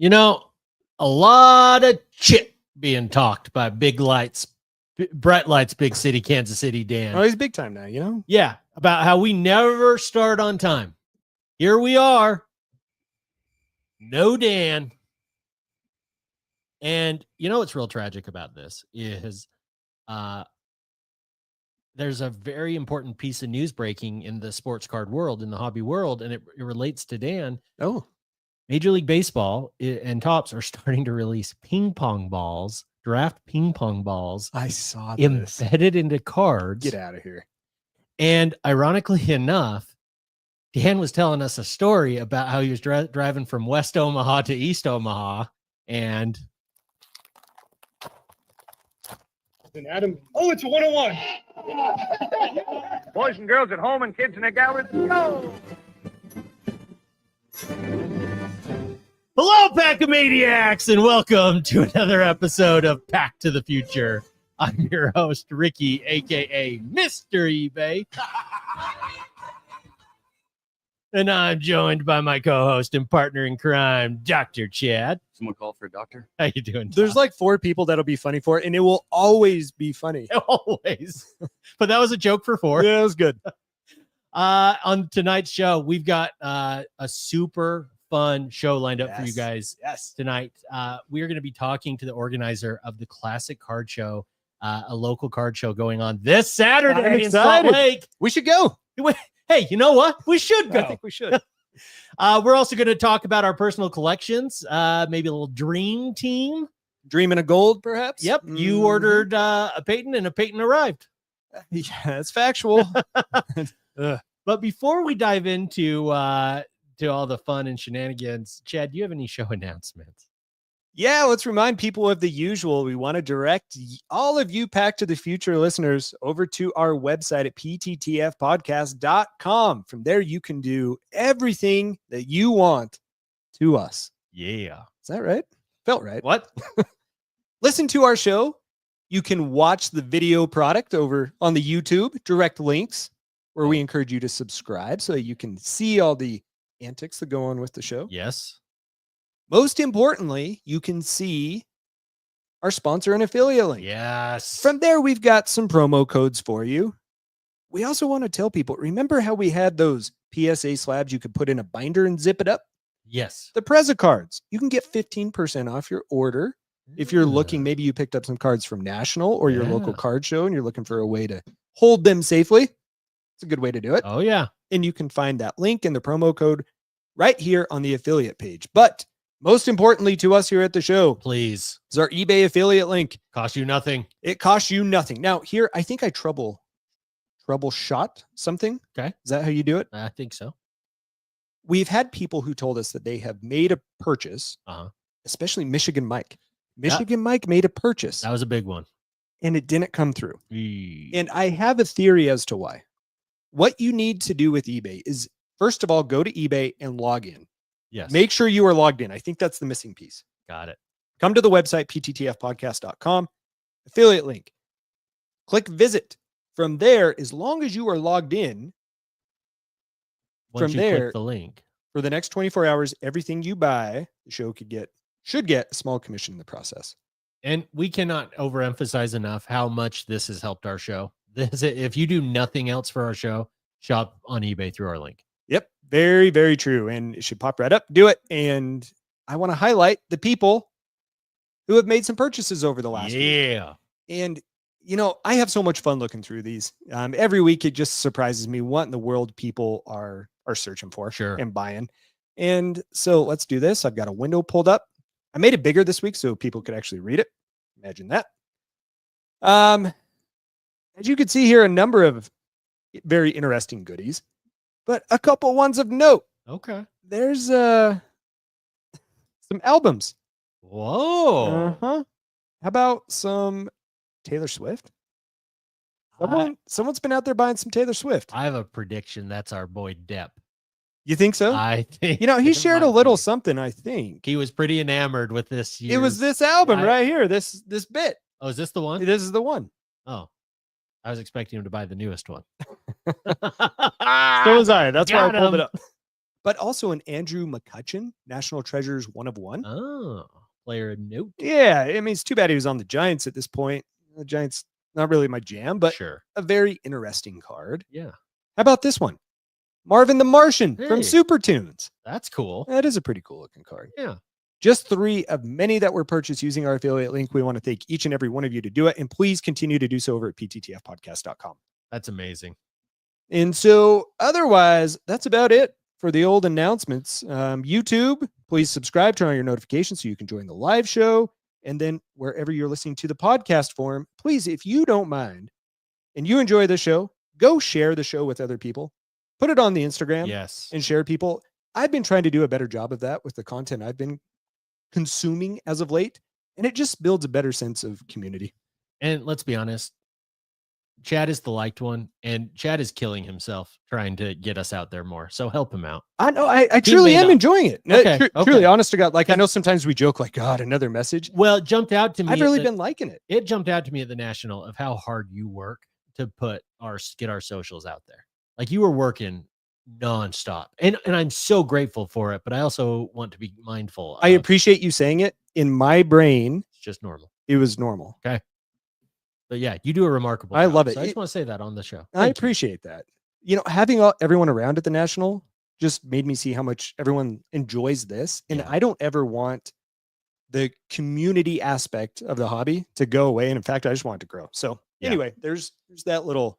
You know, a lot of shit being talked by Big Lights, Bright Lights, Big City, Kansas City, Dan. Oh, he's big time now, you know? Yeah, about how we never start on time. Here we are. No Dan. And you know what's real tragic about this is there's a very important piece of news breaking in the sports card world, in the hobby world, and it relates to Dan. Oh. Major League Baseball and Topps are starting to release ping pong balls, draft ping pong balls. I saw this. Embedded into cards. Get out of here. And ironically enough, Dan was telling us a story about how he was driving from West Omaha to East Omaha. And Adam, it's a 101. Boys and girls at home and kids in the gallery, go! hello, Pack-O-Maniacs, and welcome to another episode of Pack to the Future. I'm your host, Ricky, a.k.a. Mr. eBay. And I'm joined by my co-host and partner in crime, Dr. Chad. Someone call for a doctor? How you doing, Tom? There's like 4 people that'll be funny for it, and it will always be funny. Always. But that was a joke for 4. Yeah, it was good. On tonight's show, we've got a super fun show lined up for you guys tonight. We are going to be talking to the organizer of the Classic Card Show, a local card show going on this Saturday in Salt Lake. We should go. Hey, you know what? We should go. I think we should. We're also going to talk about our personal collections, maybe a little dream team. Dreaming of gold, perhaps? Yep. You ordered a Peyton, and a Peyton arrived. Yeah, that's factual. But before we dive into to all the fun and shenanigans, Chad, do you have any show announcements? Yeah, let's remind people of the usual. We want to direct all of you Pack to the Future listeners over to our website at pttfpodcast.com. From there, you can do everything that you want to us. Yeah. Is that right? Felt right. What? Listen to our show. You can watch the video product over on the YouTube, direct links, where we encourage you to subscribe so that you can see all the antics that go on with the show. Yes. Most importantly, you can see our sponsor and affiliate link. Yes. From there, we've got some promo codes for you. We also want to tell people, remember how we had those PSA slabs you could put in a binder and zip it up? Yes. The Prezza cards. You can get 15% off your order. If you're looking, maybe you picked up some cards from National or your local card show and you're looking for a way to hold them safely. It's a good way to do it. Oh, yeah. And you can find that link and the promo code right here on the affiliate page. But most importantly to us here at the show, Please. is our eBay affiliate link. Cost you nothing. It costs you nothing. Now, here, I think I troubleshot something. Okay. Is that how you do it? I think so. We've had people who told us that they have made a purchase, especially Michigan Mike. Michigan Mike made a purchase. That was a big one. And it didn't come through. And And I have a theory as to why. What you need to do with eBay is, first of all, go to eBay and log in. yes. Make sure you are logged in. I think that's the missing piece. Got it. Come to the website, pttfpodcast.com, affiliate link. Click visit. From there, as long as you are logged in, Once from you there, click the link. for the next 24 hours, everything you buy, the show should get a small commission in the process. And we cannot overemphasize enough how much this has helped our show. If you do nothing else for our show, shop on eBay through our link. Yep. Very, very true. And it should pop right up. Do it. And I want to highlight the people who have made some purchases over the last week. Yeah. And, you know, I have so much fun looking through these. Every week, it just surprises me what in the world people are searching for Sure. and buying. And so let's do this. I've got a window pulled up. I made it bigger this week so people could actually read it. Imagine that. As you can see here, a number of very interesting goodies, but a couple ones of note. Okay. There's some albums. Whoa. How about some Taylor Swift? Someone's been out there buying some Taylor Swift. I have a prediction. That's our boy Depp. You think so? I think. You know, he it shared a might little be. something, I think. He was pretty enamored with this. It was this album right here, this bit. Oh, is this the one? This is the one. Oh, I was expecting him to buy the newest one. So was I. That's why I Got pulled him. it up. but also an Andrew McCutcheon, National Treasures 1 of 1. Oh, player note. Yeah, I mean, it's too bad he was on the Giants at this point. The Giants, not really my jam, but Sure. a very interesting card. Yeah. How about this one? Marvin the Martian from Hey. Super Tunes. That's cool. That is a pretty cool looking card. Yeah. Just 3 of many that were purchased using our affiliate link. We want to thank each and every one of you to do it. And please continue to do so over at pttfpodcast.com. That's amazing. And so otherwise, that's about it for the old announcements. YouTube, please subscribe, turn on your notifications so you can join the live show. And then wherever you're listening to the podcast form, please, if you don't mind and you enjoy the show, go share the show with other people. Put it on the Instagram. Yes. And share people. I've been trying to do a better job of that with the content I've been consuming as of late, and it just builds a better sense of community. And let's be honest, Chad is the liked one, and Chad is killing himself trying to get us out there more. So help him out. I know I truly am enjoying it. Okay, Truly, honest to God. Like, I know sometimes we joke like, God, another message. Well, it jumped out to me. I've really been liking it. It jumped out to me at the National of how hard you work to get our socials out there. Like, you were working nonstop, and I'm so grateful for it. But I also want to be mindful. I appreciate you saying it. In my brain, it's just normal. It was normal. Okay. But yeah, you do a remarkable I job. love it. So I just want to say that on the show. I appreciate that. You know, having everyone around at the National just made me see how much everyone enjoys this. And I don't ever want the community aspect of the hobby to go away. And in fact, I just want it to grow. So anyway, there's that little.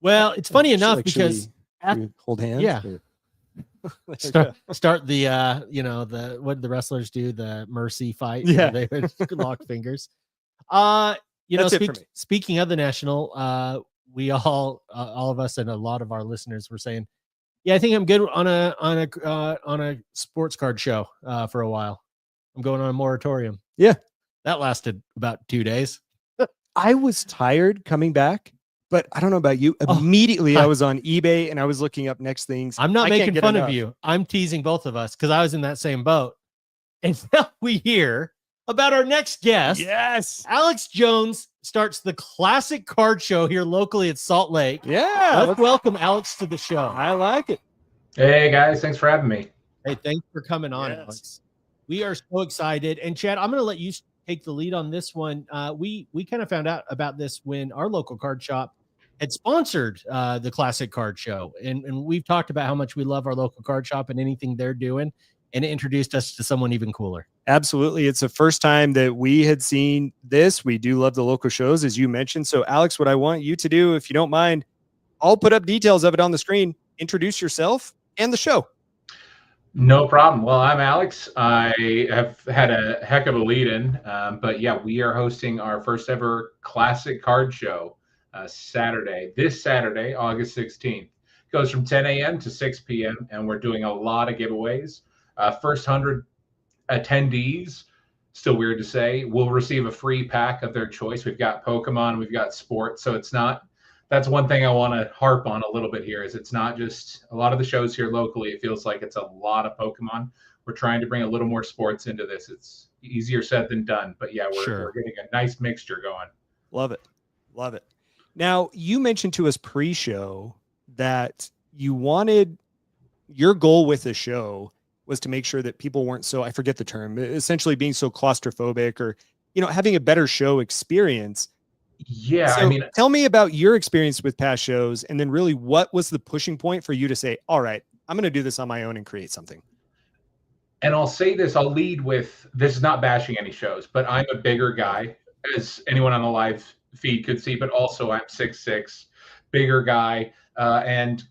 Well, it's funny enough because hold hands. Yeah. Start the what the wrestlers do, the mercy fight. Yeah. They would lock fingers. Speaking of the National, we all of us and a lot of our listeners were saying, yeah, I think I'm good on a sports card show for a while. I'm going on a moratorium. Yeah. That lasted about 2 days. I was tired coming back, but I don't know about you. Immediately I was on eBay and I was looking up next things. I'm not making fun of you. I'm teasing both of us because I was in that same boat. And now we hear about our next guest. Yes. Alex Jones starts the classic card show here locally at Salt Lake. Yeah. Let's welcome Alex to the show. I like it. Hey guys, thanks for having me. Hey, thanks for coming on, Alex. We are so excited. And Chad, I'm going to let you take the lead on this one. We kind of found out about this when our local card shop had sponsored the classic card show. And we've talked about how much we love our local card shop and anything they're doing. And it introduced us to someone even cooler. Absolutely. It's the first time that we had seen this. We do love the local shows, as you mentioned. So, Alex, what I want you to do, if you don't mind, I'll put up details of it on the screen. Introduce yourself and the show. No problem. Well, I'm Alex. I have had a heck of a lead in, but yeah, we are hosting our first ever classic card show this Saturday, August 16th. Goes from 10 a.m. to 6 p.m. and we're doing a lot of giveaways. First 100 attendees, still weird to say, will receive a free pack of their choice. We've got Pokemon, we've got sports. So that's one thing I want to harp on a little bit here is it's not just a lot of the shows here locally. It feels like it's a lot of Pokemon. We're trying to bring a little more sports into this. It's easier said than done, but yeah, we're getting a nice mixture going. Love it. Love it. Now, you mentioned to us pre-show that your goal with the show was to make sure that people weren't so, I forget the term, essentially being so claustrophobic or, having a better show experience. Yeah. So tell me about your experience with past shows. And then really what was the pushing point for you to say, all right, I'm going to do this on my own and create something. And I'll say this, I'll lead with, this is not bashing any shows, but I'm a bigger guy, as anyone on the live feed could see, but also I'm 6'6", bigger guy. And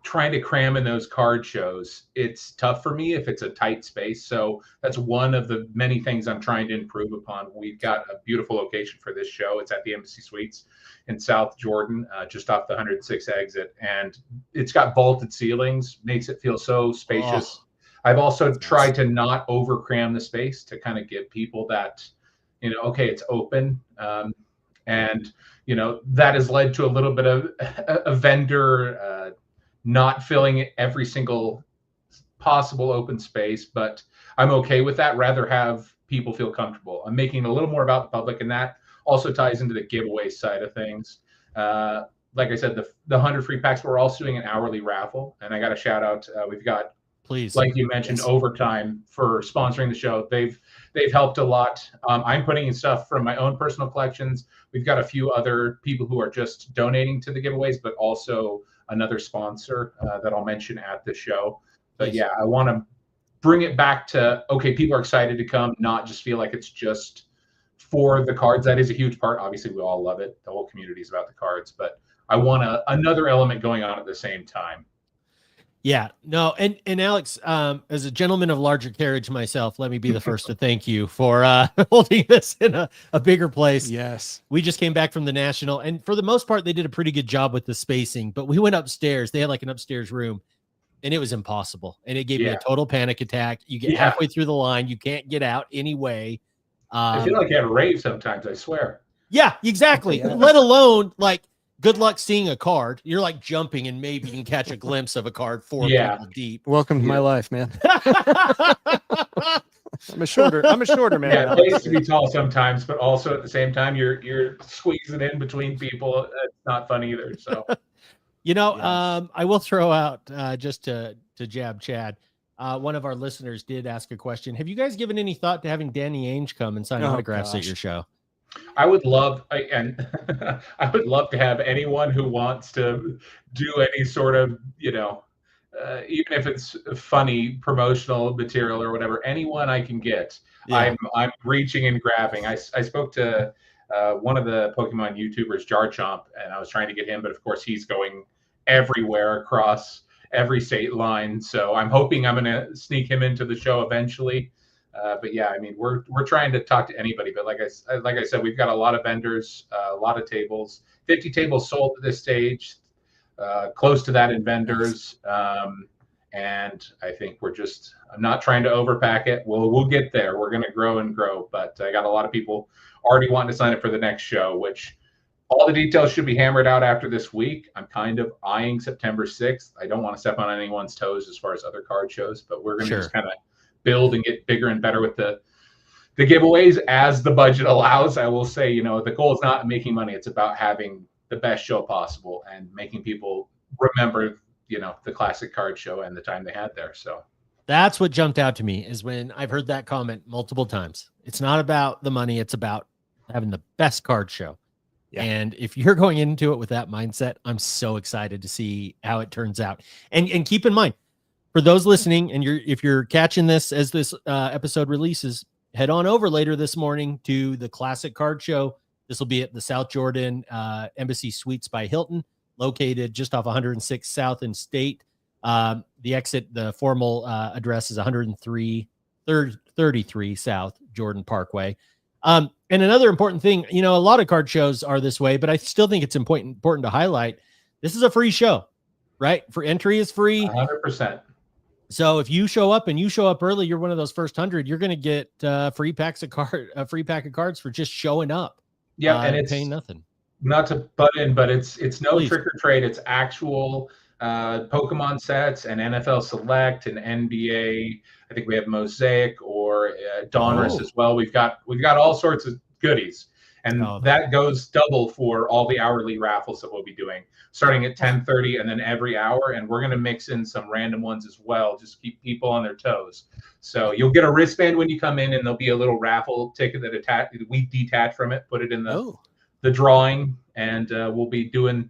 trying to cram in those card shows, it's tough for me if it's a tight space. So that's one of the many things I'm trying to improve upon. We've got a beautiful location for this show. It's at the Embassy Suites in South Jordan, just off the 106 exit. And it's got vaulted ceilings, makes it feel so spacious. I've also tried to not over cram the space to kind of give people that, okay, it's open. And, that has led to a little bit of a vendor not filling every single possible open space, but I'm okay with that. Rather have people feel comfortable. I'm making it a little more about the public, and that also ties into the giveaway side of things. Like I said, the 100 free packs, we're also doing an hourly raffle, and I got a shout out. We've got Please. Like you mentioned, Overtime for sponsoring the show. They've helped a lot. I'm putting in stuff from my own personal collections. We've got a few other people who are just donating to the giveaways, but also another sponsor that I'll mention at the show. But yeah, I want to bring it back to, okay, people are excited to come, not just feel like it's just for the cards. That is a huge part. Obviously, we all love it. The whole community is about the cards, but I want another element going on at the same time. Yeah, no, and Alex, as a gentleman of larger carriage myself, let me be the first to thank you for holding this in a bigger place. Yes. We just came back from the National, and for the most part, they did a pretty good job with the spacing, but we went upstairs. They had like an upstairs room, and it was impossible, and it gave me a total panic attack. You get halfway through the line, you can't get out anyway. I feel like you have a rave sometimes, I swear. Yeah, exactly. Let alone, like, good luck seeing a card. You're like jumping and maybe you can catch a glimpse of a card 4 people deep. Welcome to my life, man. I'm a shorter man. Yeah, it pays to be tall sometimes, but also at the same time, you're squeezing in between people. It's not fun either. So, you know, I will throw out just to jab Chad. One of our listeners did ask a question. Have you guys given any thought to having Danny Ainge come and sign autographs at your show? I would love, and I would love to have anyone who wants to do any sort of, even if it's funny promotional material or whatever, anyone I can get, I'm reaching and grabbing. I spoke to one of the Pokemon YouTubers, Jar Chomp, and I was trying to get him, but of course he's going everywhere across every state line. So I'm hoping I'm going to sneak him into the show eventually. But yeah, I mean, we're trying to talk to anybody, but like I said, we've got a lot of vendors, a lot of tables, 50 tables sold at this stage, close to that in vendors. And I think I'm not trying to overpack it. We'll get there. We're going to grow and grow, but I got a lot of people already wanting to sign up for the next show, which all the details should be hammered out after this week. I'm kind of eyeing September 6th. I don't want to step on anyone's toes as far as other card shows, but we're going to just kind of build and get bigger and better with the giveaways as the budget allows. I will say, the goal is not making money. It's about having the best show possible and making people remember, the classic card show and the time they had there. So that's what jumped out to me is when I've heard that comment multiple times. It's not about the money. It's about having the best card show. Yeah. And if you're going into it with that mindset, I'm so excited to see how it turns out. And keep in mind, for those listening, and if you're catching this as this episode releases, head on over later this morning to the Classic Card Show. This will be at the South Jordan Embassy Suites by Hilton, located just off 106 South and State. The formal address is 133 South Jordan Parkway. And another important thing, a lot of card shows are this way, but I still think it's important to highlight. This is a free show, right? For entry is free. 100%. So if you show up early, you're one of those first 100. You're going to get a free pack of cards for just showing up. Yeah, and it's paying nothing. Not to butt in, but it's no trick or trade. It's actual Pokemon sets and NFL Select and NBA. I think we have Mosaic or Donruss as well. We've got all sorts of goodies, and that goes double for all the hourly raffles that we'll be doing, starting at 10:30 and then every hour. And we're going to mix in some random ones as well, just keep people on their toes. So you'll get a wristband when you come in, and there'll be a little raffle ticket that we detach from it, put it in the drawing, and we'll be doing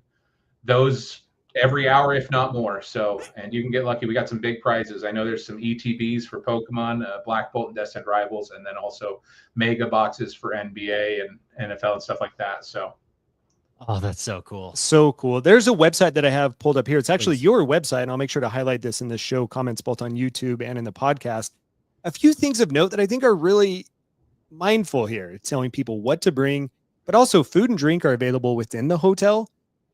those every hour, if not more. So, and you can get lucky. We got some big prizes. I know there's some ETBs for Pokemon, Black Bolt and Destined Rivals, and then also mega boxes for NBA and NFL and stuff like that. So, oh, that's so cool. So cool. There's a website that I have pulled up here. It's actually your website, and I'll make sure to highlight this in the show comments, both on YouTube and in the podcast. A few things of note that I think are really mindful here. It's telling people what to bring, but also food and drink are available within the hotel,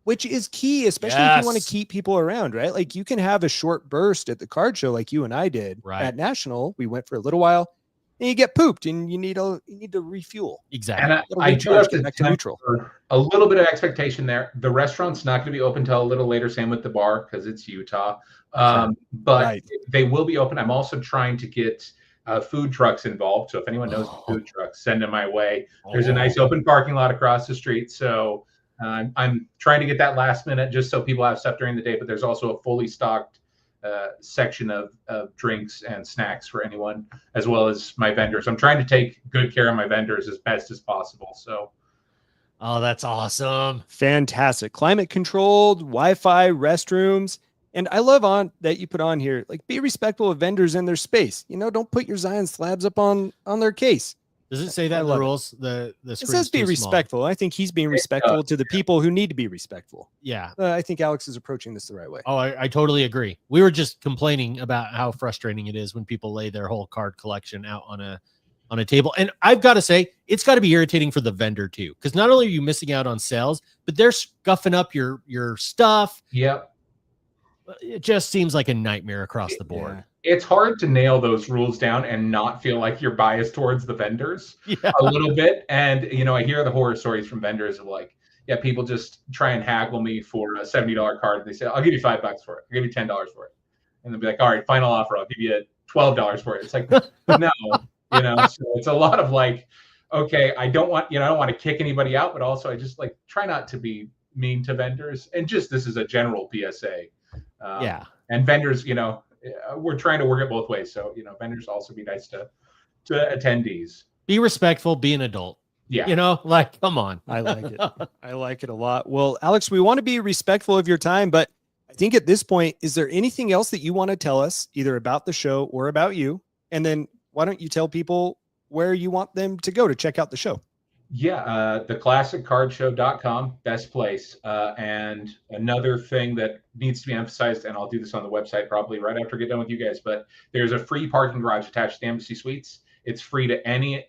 which is key, especially if you want to keep people around, right? Like you can have a short burst at the card show like you and I did at National. We went for a little while and you get pooped and you need to refuel. Exactly. And I do have to neutral. A little bit of expectation there. The restaurant's not going to be open till a little later, same with the bar because it's Utah. But they will be open. I'm also trying to get food trucks involved. So if anyone knows food trucks, send them my way. There's a nice open parking lot across the street. So I'm trying to get that last minute just so people have stuff during the day, but there's also a fully stocked section of drinks and snacks for anyone, as well as my vendors. I'm trying to take good care of my vendors as best as possible. So, oh, that's awesome. Fantastic. Climate controlled, Wi-Fi, restrooms. And I love that you put on here, like, be respectful of vendors in their space. Don't put your Zion slabs up on their case. Does it say that in the rules? The It says be respectful. I think he's being respectful to the people who need to be respectful. Yeah. I think Alex is approaching this the right way. Oh, I totally agree. We were just complaining about how frustrating it is when people lay their whole card collection out on a table. And I've got to say, it's got to be irritating for the vendor too, because not only are you missing out on sales, but they're scuffing up your stuff. Yep. It just seems like a nightmare across the board. Yeah. It's hard to nail those rules down and not feel like you're biased towards the vendors a little bit. And, I hear the horror stories from vendors of like, yeah, people just try and haggle me for a $70 card. They say, I'll give you $5 for it. I'll give you $10 for it. And they'll be like, all right, final offer. I'll give you $12 for it. It's like, no, so it's a lot of like, okay, I don't want to kick anybody out, but also I just like try not to be mean to vendors. And just, this is a general PSA. And vendors, we're trying to work it both ways. So, vendors also be nice to attendees. Be respectful, be an adult. Yeah. Come on. I like it. I like it a lot. Well, Alex, we want to be respectful of your time, but I think at this point, is there anything else that you want to tell us either about the show or about you? And then why don't you tell people where you want them to go to check out the show? Yeah, theclassiccardshow.com, best place. And another thing that needs to be emphasized, and I'll do this on the website probably right after I get done with you guys, but there's a free parking garage attached to the Embassy Suites. It's free to any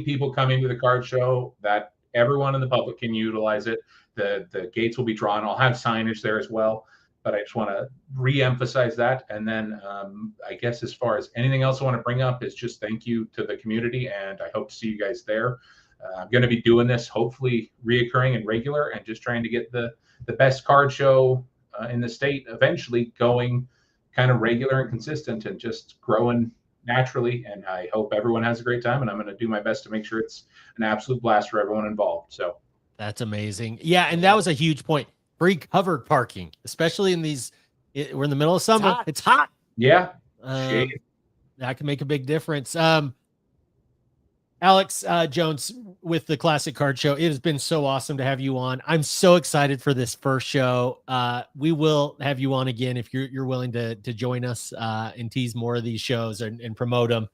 people coming to the card show. That everyone in the public can utilize it. The gates will be drawn. I'll have signage there as well, but I just want to re-emphasize that. And then I guess as far as anything else I want to bring up is just thank you to the community, and I hope to see you guys there. I'm going to be doing this hopefully reoccurring and regular, and just trying to get the best card show in the state eventually going kind of regular and consistent and just growing naturally. And I hope everyone has a great time, and I'm going to do my best to make sure it's an absolute blast for everyone involved. So that's amazing. Yeah. And that was a huge point. Free covered parking, especially in we're in the middle of summer. It's hot. Yeah. That can make a big difference. Alex Jones with the Classic Card Show. It has been so awesome to have you on. I'm so excited for this first show. We will have you on again if you're willing to join us and tease more of these shows and promote them.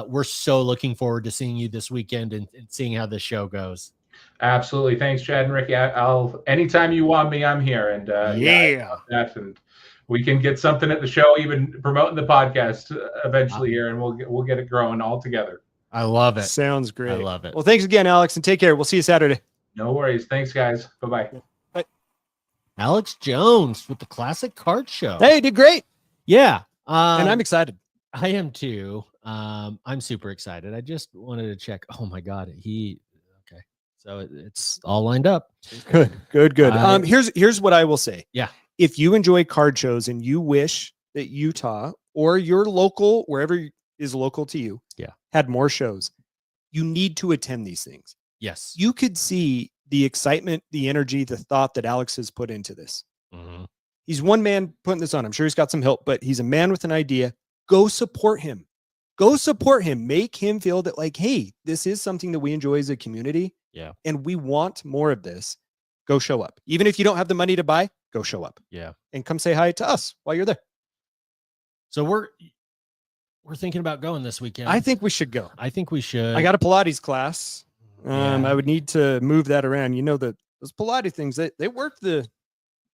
We're so looking forward to seeing you this weekend and seeing how this show goes. Absolutely. Thanks, Chad and Ricky. I'll anytime you want me, I'm here. And and we can get something at the show, even promoting the podcast eventually here, and we'll get it growing all together. I love it. Sounds great. I love it. Well, thanks again, Alex, and take care. We'll see you Saturday. No worries. Thanks, guys. Bye-bye. Bye. Alex Jones with the Classic Card Show. Hey, did great. Yeah. And I'm excited. I am too. I'm super excited. I just wanted to check. Oh my God. Okay. So it's all lined up. Good. Here's what I will say. Yeah. If you enjoy card shows and you wish that Utah or your local, wherever is local to you, had more shows, you need to attend these things. Yes. You could see the excitement, the energy, the thought that Alex has put into this. Mm-hmm. He's one man putting this on. I'm sure he's got some help, but he's a man with an idea. Go support him. Go support him. Make him feel that like, hey, this is something that we enjoy as a community. Yeah. And we want more of this. Go show up. Even if you don't have the money to buy, go show up. Yeah. And come say hi to us while you're there. So we're thinking about going this weekend. I think we should go. I think we should. I got a Pilates class. I would need to move that around. You know, those Pilates things, they work the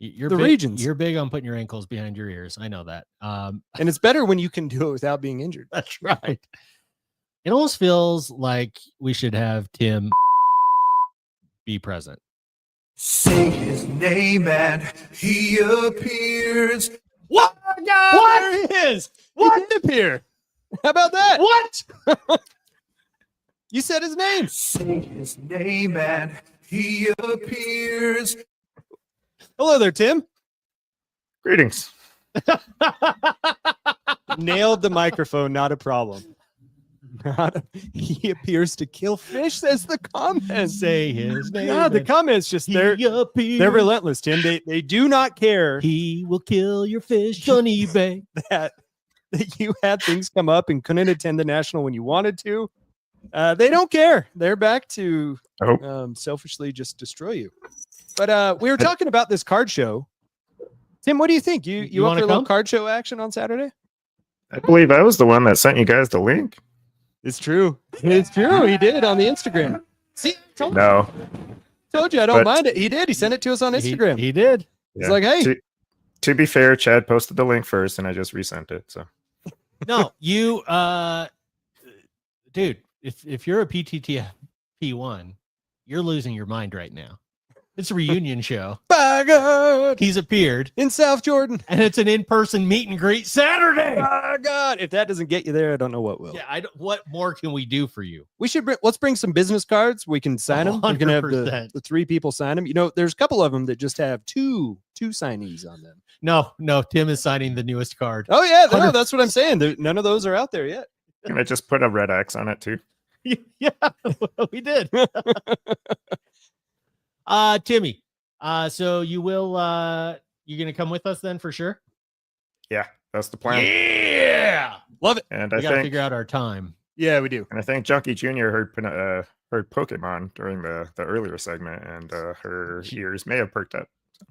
regions. You're big on putting your ankles behind your ears. I know that. And it's better when you can do it without being injured. That's right. It almost feels like we should have Tim be present. Say his name and he appears. What? There he is. What? He did appear. How about that? What? You said his name. Say his name and he appears. Hello there, Tim. Greetings. Nailed the microphone, not a problem. He appears to kill fish, says the comments. Say his name. Yeah, the comments just they're relentless, Tim. They do not care. He will kill your fish on eBay. that you had things come up and couldn't attend the national when you wanted to. They don't care. They're back to selfishly just destroy you. But we were talking about this card show. Tim, what do you think? You want for a little card show action on Saturday? I believe I was the one that sent you guys the link. It's true. It's true. He did on the Instagram. See, told you I don't mind it. He did. He sent it to us on Instagram. He did. He's like, hey. To be fair, Chad posted the link first, and I just resent it. So no, you, dude. If you're a PTT P1, you're losing your mind right now. It's a reunion show. By God, he's appeared in South Jordan, and it's an in-person meet and greet Saturday. By God, if that doesn't get you there, I don't know what will. Yeah, what more can we do for you? We should let's bring some business cards. We can sign them. We can have the 3 people sign them. You know, there's a couple of them that just have two signees on them. No, Tim is signing the newest card. Oh yeah, no, that's what I'm saying. None of those are out there yet. Can I just put a red X on it too? Yeah, we did. Timmy, so you will you're gonna come with us then for sure? Yeah, that's the plan. Yeah, love it. And we I gotta think figure out our time. Yeah, we do. And I think Junkie Jr. heard Pokemon during the earlier segment, and her ears may have perked up.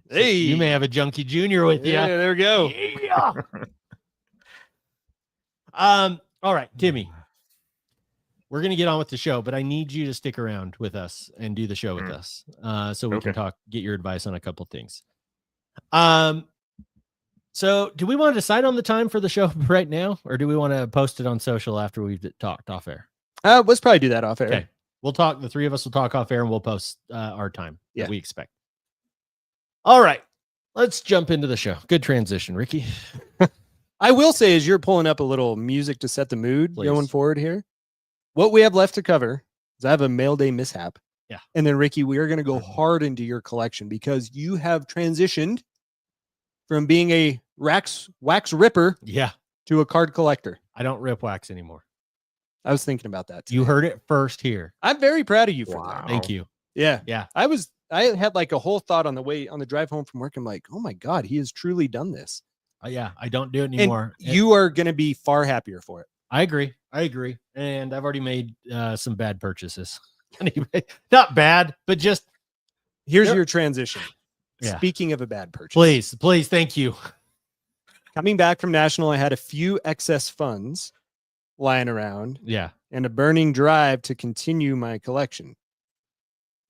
Hey, you may have a Junkie Jr. with you. Yeah, there we go. Yeah. All right, Timmy. We're going to get on with the show, but I need you to stick around with us and do the show with us so we can get your advice on a couple things. So do we want to decide on the time for the show right now, or do we want to post it on social after we've talked off air? Let's probably do that off air. Okay. We'll talk. The 3 of us will talk off air and we'll post our time that we expect. All right. Let's jump into the show. Good transition, Ricky. I will say, as you're pulling up a little music to set the mood going forward here, what we have left to cover is I have a mail day mishap. Yeah. And then, Ricky, we are going to go hard into your collection because you have transitioned from being a wax ripper to a card collector. I don't rip wax anymore. I was thinking about that today. You heard it first here. I'm very proud of you for that. Thank you. Yeah. Yeah. I had like a whole thought on the drive home from work. I'm like, oh my God, he has truly done this. Yeah. I don't do it anymore. And you are going to be far happier for it. I agree. And I've already made some bad purchases. Anyway, not bad, but just here's your transition. Yeah. Speaking of a bad purchase. Please. Thank you. Coming back from National, I had a few excess funds lying around. Yeah. And a burning drive to continue my collection.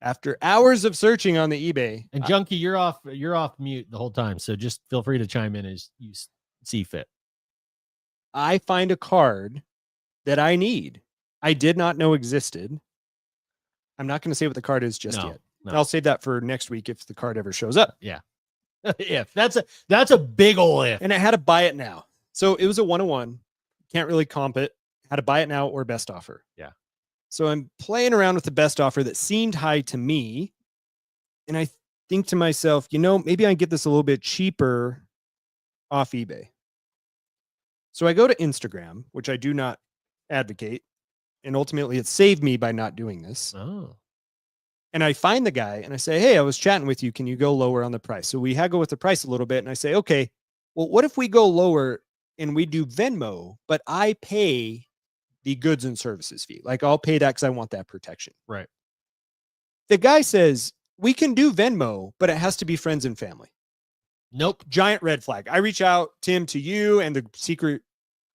After hours of searching on the eBay. And Junkie, you're off mute the whole time. So just feel free to chime in as you see fit. I find a card that I need. I did not know existed. I'm not going to say what the card is just yet. No. I'll save that for next week if the card ever shows up. Yeah. If that's a big ol' if. And I had to buy it now. So it was a 101. Can't really comp it. Had to buy it now or best offer. Yeah. So I'm playing around with the best offer that seemed high to me. And I think to myself, maybe I can get this a little bit cheaper off eBay. So I go to Instagram, which I do not advocate. And ultimately it saved me by not doing this. Oh. And I find the guy and I say, hey, I was chatting with you. Can you go lower on the price? So we haggle with the price a little bit. And I say, okay, well, what if we go lower and we do Venmo, but I pay the goods and services fee? Like I'll pay that because I want that protection. Right. The guy says, we can do Venmo, but it has to be friends and family. Nope. Giant red flag. I reach out, Tim, to you and the secret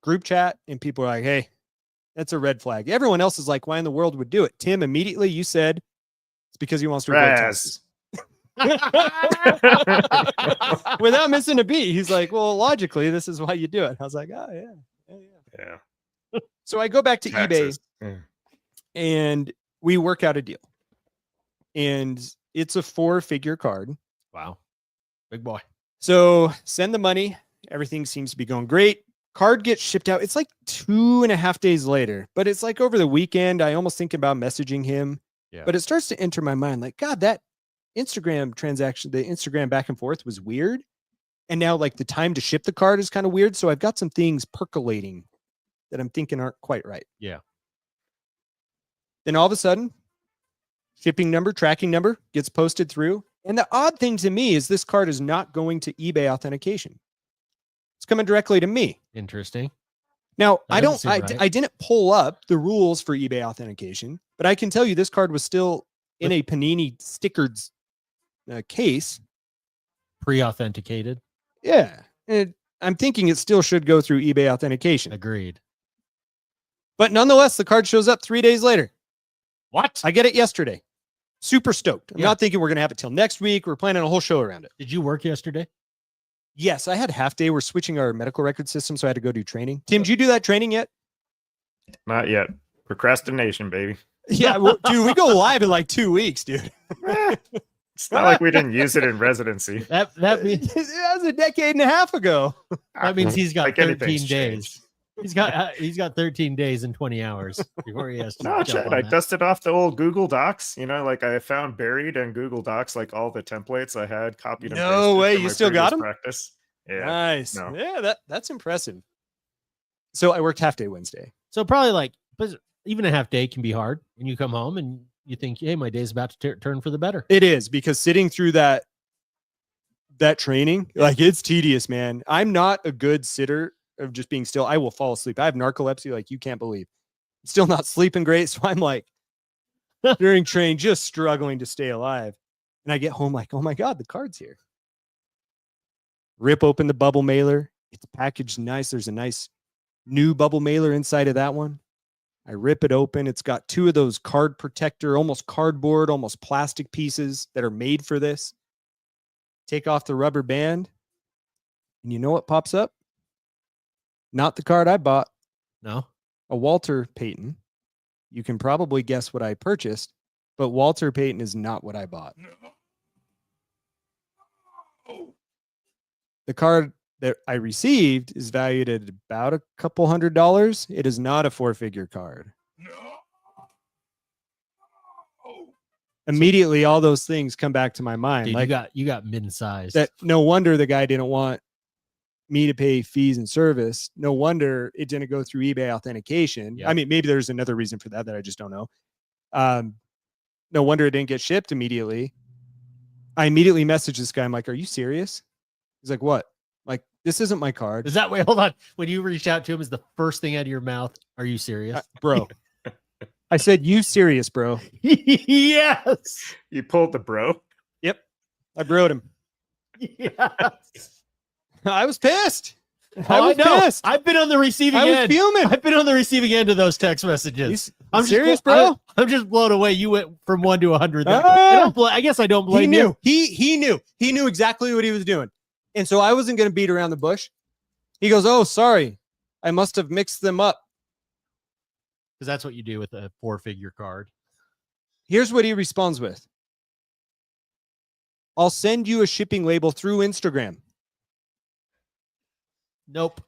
group chat, and people are like, hey, that's a red flag. Everyone else is like, why in the world would do it? Tim, immediately you said it's because he wants to avoid taxes. Without missing a beat, he's like, well, logically, this is why you do it. I was like, oh, yeah. So I go back to eBay and we work out a deal. And it's a 4-figure card. Wow. Big boy. So send the money. Everything seems to be going great. Card gets shipped out. It's like 2.5 days later, but it's like over the weekend. I almost think about messaging him, but it starts to enter my mind like, God, that Instagram transaction, the Instagram back and forth was weird. And now like the time to ship the card is kind of weird. So I've got some things percolating that I'm thinking aren't quite right. Yeah. Then all of a sudden, shipping number, tracking number gets posted through. And the odd thing to me is this card is not going to eBay authentication. It's coming directly to me. Interesting. Now, That doesn't seem right. I didn't pull up the rules for eBay authentication, but I can tell you this card was still in a Panini stickered case. Pre-authenticated. Yeah. And I'm thinking it still should go through eBay authentication. Agreed. But nonetheless, the card shows up 3 days later. What? I get it yesterday. Super stoked. I'm Yeah. not thinking we're going to have it till next week. We're planning a whole show around it. Did you work yesterday? Yes, I had half day. We're switching our medical record system, so I had to go do training. Tim, did you do that training yet? Not yet. Procrastination, baby. Yeah, dude, we go live in like 2 weeks, dude. It's not like we didn't use it in residency. That means That was a decade and a half ago. that means he's got Like 13 anything's days. changed. He's got 13 days and 20 hours before he has to. No, jump Chad, on I that. dusted off the old Google Docs. You know, like I found buried in Google Docs, like all the templates I had copied. And No pasted way, from you my still got previous 'em? Practice. Yeah. Nice. No. Yeah, that's impressive. So I worked half day Wednesday. So probably like, but even a half day can be hard, and you come home and you think, hey, my day's about to turn for the better. It is, because sitting through that training, like, it's tedious, man. I'm not a good sitter of just being still. I will fall asleep. I have narcolepsy like you can't believe. I'm still not sleeping great, so I'm like during training just struggling to stay alive. And I get home like, oh my God, the card's here. Rip open the bubble mailer. It's packaged nice. There's a nice new bubble mailer inside of that one. I rip it open. It's got 2 of those card protector, almost cardboard, almost plastic pieces that are made for this. Take off the rubber band. And you know what pops up? Not the card I bought. No. A Walter Payton. You can probably guess what I purchased, but Walter Payton is not what I bought. The card that I received is valued at about a couple $100. It is not a 4-figure card. Immediately, all those things come back to my mind. Dude, like you got mid-sized. that. No wonder the guy didn't want me to pay fees and service. No wonder it didn't go through eBay authentication. Yeah. I mean, maybe there's another reason for that I just don't know. No wonder it didn't get shipped immediately. I immediately messaged this guy. I'm like, are you serious? He's like, what? Like, this isn't my card. Is that way? Hold on. When you reached out to him, is the first thing out of your mouth, are you serious? Bro. I said, you serious, bro? Yes. You pulled the bro. Yep. I broed him. Yes. I was pissed. I was know. pissed. I've been on the receiving I was end. fuming. I've been on the receiving end of those text messages. I'm serious, just, bro. I'm just blown away. You went from 1 to 100. Ah. I guess I don't He blame knew. you. He knew. He knew exactly what he was doing. And so I wasn't going to beat around the bush. He goes, oh, sorry. I must have mixed them up. Because that's what you do with a 4-figure card. Here's what he responds with. I'll send you a shipping label through Instagram. Nope.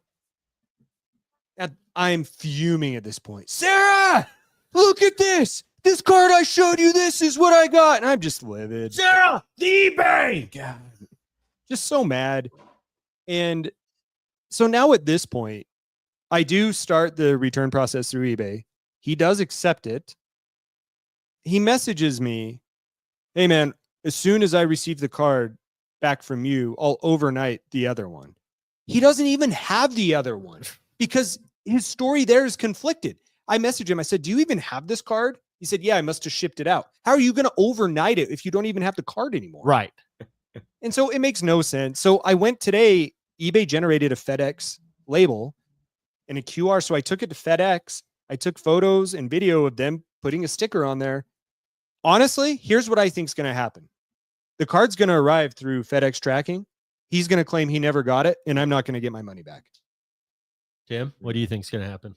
And I'm fuming at this point. Sarah, look at this. This card I showed you, this is what I got. And I'm just livid. Sarah, the eBay. God, just so mad. And so now at this point, I do start the return process through eBay. He does accept it. He messages me, hey man, as soon as I receive the card back from you, I'll overnight the other one. He doesn't even have the other one because his story there is conflicted. I messaged him. I said, do you even have this card? He said, yeah, I must have shipped it out. How are you going to overnight it if you don't even have the card anymore? Right. And so it makes no sense. So I went today, eBay generated a FedEx label and a QR. So I took it to FedEx. I took photos and video of them putting a sticker on there. Honestly, here's what I think is going to happen. The card's going to arrive through FedEx tracking. He's going to claim he never got it, and I'm not going to get my money back. Tim, what do you think is going to happen?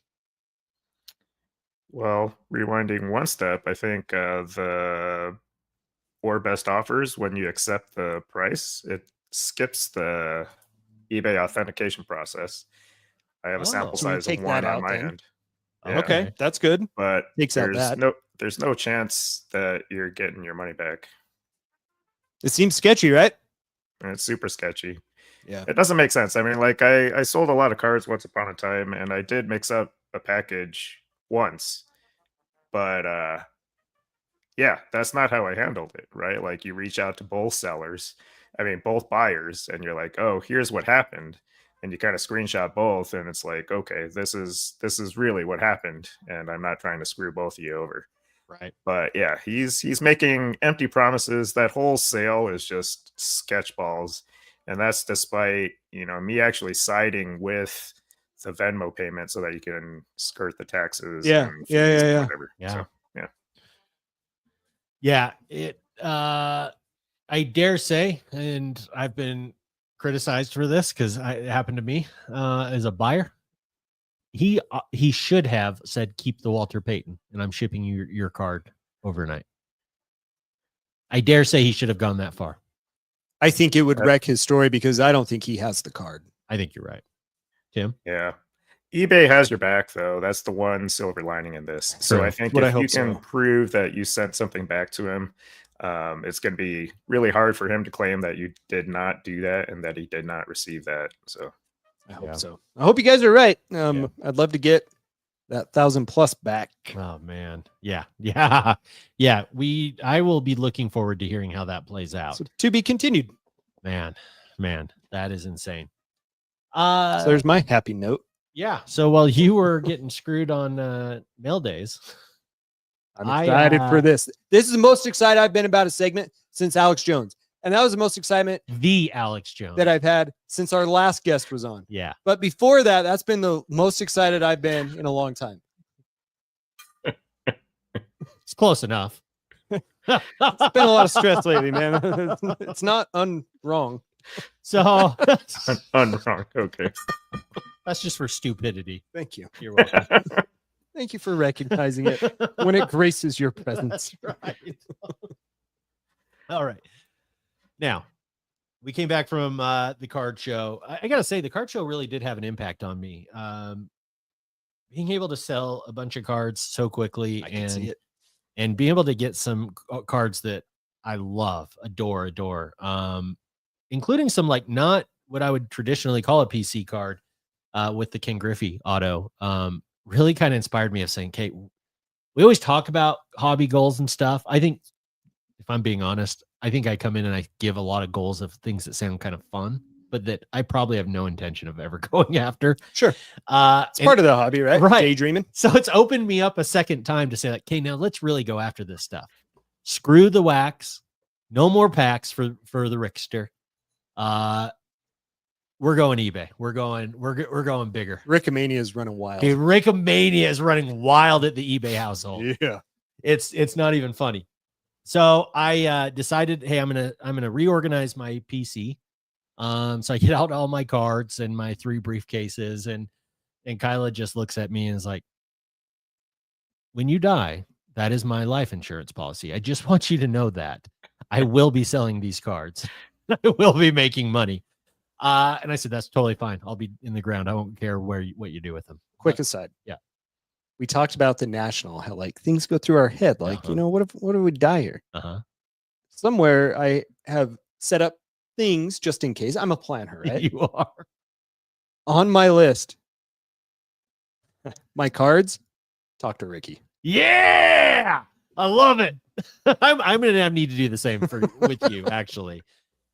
Well, rewinding one step, I think the 4 best offers, when you accept the price, it skips the eBay authentication process. I have a sample So we size take of 1 that on out my then? end. Yeah, Okay, that's good. but Takes out that. there's no chance that you're getting your money back. It seems sketchy, right? And it's super sketchy. Yeah. It doesn't make sense. I mean, like I sold a lot of cards once upon a time, and I did mix up a package once, But yeah, that's not how I handled it, right? Like you reach out to both sellers, I mean both buyers, and you're like, oh, here's what happened. And you kind of screenshot both, and it's like, okay, this is really what happened, and I'm not trying to screw both of you over. Right. But yeah, he's making empty promises. That whole sale is just sketchballs. And that's despite, me actually siding with the Venmo payment so that you can skirt the taxes. Yeah. And Yeah. fees and Yeah. whatever. Yeah. So, yeah. Yeah. I dare say, and I've been criticized for this because it happened to me as a buyer. He should have said, keep the Walter Payton, and I'm shipping you your card overnight. I dare say he should have gone that far. I think it would wreck his story because I don't think he has the card. I think you're right. Tim? Yeah. eBay has your back, though. That's the one silver lining in this. So I think if you can prove that you sent something back to him, it's going to be really hard for him to claim that you did not do that and that he did not receive that. So I hope so. I hope you guys are right. I'd love to get that 1,000+ back. Oh man. Yeah. I will be looking forward to hearing how that plays out. So to be continued. Man, that is insane. So there's my happy note. Yeah. So while you were getting screwed on mail days, I'm excited for this. This is the most excited I've been about a segment since Alex Jones. And that was the most excitement the Alex Jones that I've had since our last guest was on. Yeah. But before that, that's been the most excited I've been in a long time. It's close enough. It's been a lot of stress lately, man. It's not wrong. So unwrong. Okay. That's just for stupidity. Thank you. You're welcome. Thank you for recognizing it when it graces your presence. That's right. All right. Now, we came back from the card show. I got to say, the card show really did have an impact on me. Being able to sell a bunch of cards so quickly and being able to get some cards that I love, adore, including some like not what I would traditionally call a PC card with the Ken Griffey auto, really kind of inspired me of saying, Kate, we always talk about hobby goals and stuff. I think, if I'm being honest, I think I come in and I give a lot of goals of things that sound kind of fun, but that I probably have no intention of ever going after. Sure. It's part of the hobby, right? Right. Daydreaming. So it's opened me up a second time to say, like, okay, now let's really go after this stuff. Screw the wax. No more packs for the Rickster. We're going eBay. We're going bigger. Rickomania is running wild. Okay, Rickomania is running wild at the eBay household. Yeah. It's not even funny. So I decided, hey, I'm gonna reorganize my PC. So I get out all my cards and my 3 briefcases, and Kyla just looks at me and is like, when you die, that is my life insurance policy. I just want you to know that I will be selling these cards. I will be making money. And I said, that's totally fine. I'll be in the ground. I won't care what you do with them. Quick aside. Yeah. We talked about the national, how like things go through our head. Like, what if we die here? Somewhere I have set up things just in case. I'm a planner, right? You are. On my list, my cards, talk to Ricky. Yeah. I love it. I'm going to need to do the same with you, actually.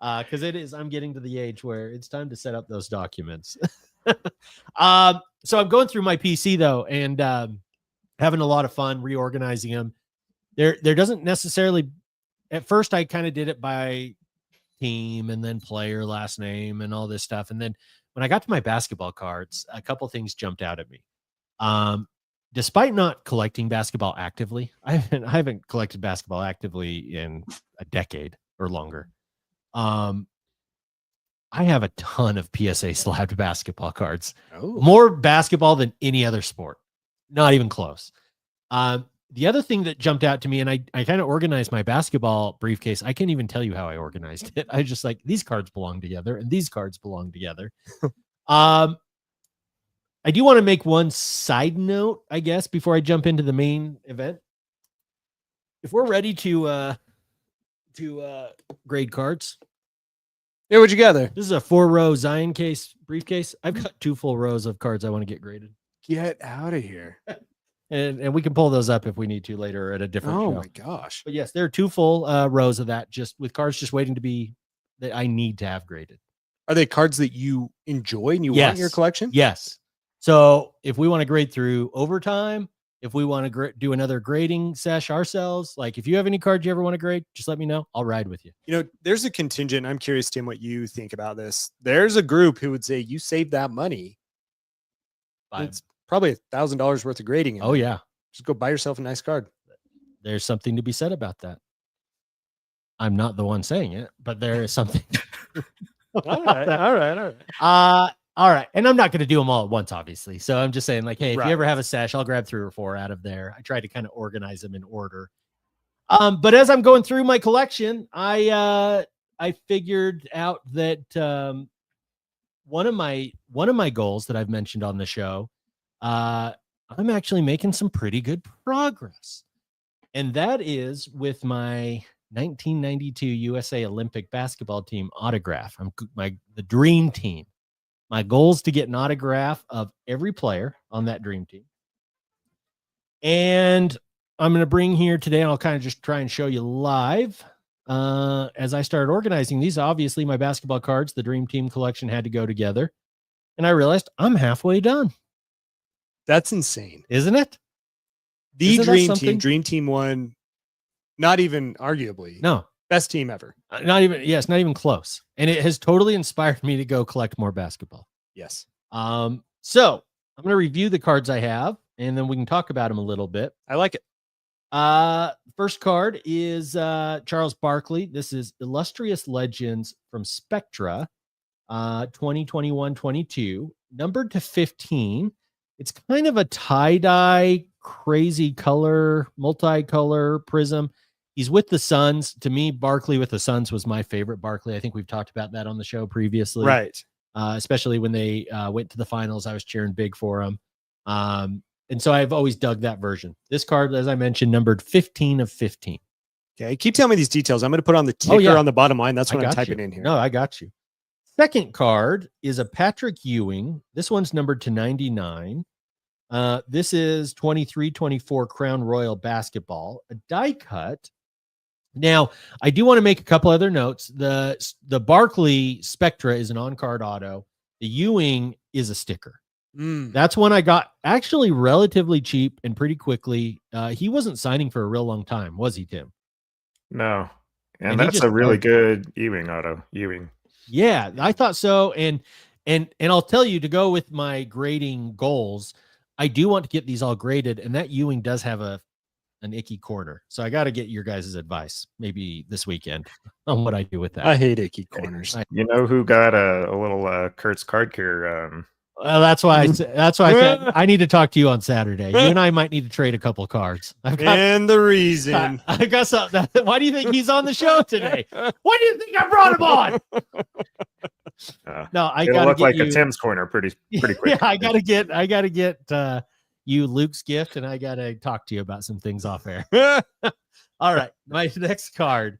Because I'm getting to the age where it's time to set up those documents. So I'm going through my PC though, and having a lot of fun reorganizing them. There doesn't necessarily, at first I kind of did it by team and then player last name and all this stuff. And then when I got to my basketball cards, a couple things jumped out at me. Despite not collecting basketball actively, I haven't collected basketball actively in a decade or longer. I have a ton of PSA slabbed basketball cards. Oh. More basketball than any other sport. Not even close. The other thing that jumped out to me, and I kind of organized my basketball briefcase. I can't even tell you how I organized it. I just like, these cards belong together and these cards belong together. I do want to make one side note, I guess, before I jump into the main event. If we're ready to grade cards. Yeah, what'd you gather? This is a 4-row Zion briefcase. I've got 2 full rows of cards I want to get graded. Get out of here. and we can pull those up if we need to later at a different show. Oh my gosh. But yes, there are 2 full rows of that, just with cards just waiting to be that I need to have graded. Are they cards that you enjoy and you want in your collection? Yes. So if we want to grade through overtime, if we want to do another grading sesh ourselves, like if you have any cards you ever want to grade, just let me know. I'll ride with you. You know, there's a contingent. I'm curious, Tim, what you think about this. There's a group who would say you save that money. It's probably $1,000 worth of grading. Oh, yeah. Just go buy yourself a nice card. There's something to be said about that. I'm not the one saying it, but there is something. All right. All right. And I'm not going to do them all at once, obviously. So I'm just saying, like, hey, if Right. you ever have a sesh, I'll grab 3 or 4 out of there. I try to kind of organize them in order. But as I'm going through my collection, I figured out that one of my goals that I've mentioned on the show, I'm actually making some pretty good progress. And that is with my 1992 USA Olympic basketball team autograph. The dream team. My goal is to get an autograph of every player on that dream team. And I'm going to bring here today, and I'll kind of just try and show you live as I started organizing these. Obviously, my basketball cards, the dream team collection had to go together. And I realized I'm halfway done. That's insane. Isn't it? The Isn't that dream something? team, dream team won, not even arguably. No. Best team ever. Not even close. And it has totally inspired me to go collect more basketball. Yes. So I'm going to review the cards I have, and then we can talk about them a little bit. I like it. First card is Charles Barkley. This is Illustrious Legends from Spectra, 2021-22, numbered to 15. It's kind of a tie-dye, crazy color, multicolor prism. He's with the Suns. To me, Barkley with the Suns was my favorite Barkley. I think we've talked about that on the show previously. Right. Especially when they went to the finals. I was cheering big for him. And so I've always dug that version. This card, as I mentioned, numbered 15 of 15. Okay. Keep telling me these details. I'm going to put on the ticker on the bottom line. That's what I'm typing in here. No, I got you. Second card is a Patrick Ewing. This one's numbered to 99. This is 23-24 Crown Royal basketball, a die cut. Now, I do want to make a couple other notes. The Barkley Spectra is an on-card auto. The Ewing is a sticker. That's one I got actually relatively cheap and pretty quickly. He wasn't signing for a real long time, was he, Tim? No. And that's a really good Ewing auto. Ewing. Yeah, I thought so. And I'll tell you, to go with my grading goals, I do want to get these all graded, and that Ewing does have an icky corner. So I got to get your guys' advice maybe this weekend on what I do with that. I hate icky corners. You know who got a little Kurt's card care? That's why I said I need to talk to you on Saturday. You and I might need to trade a couple cards. And the reason I got something. Why do you think he's on the show today? Why do you think I brought him on? No, I gotta look get like you a Tim's corner pretty quick. Yeah, I gotta get you Luke's gift, and I gotta talk to you about some things off air. All right, my next card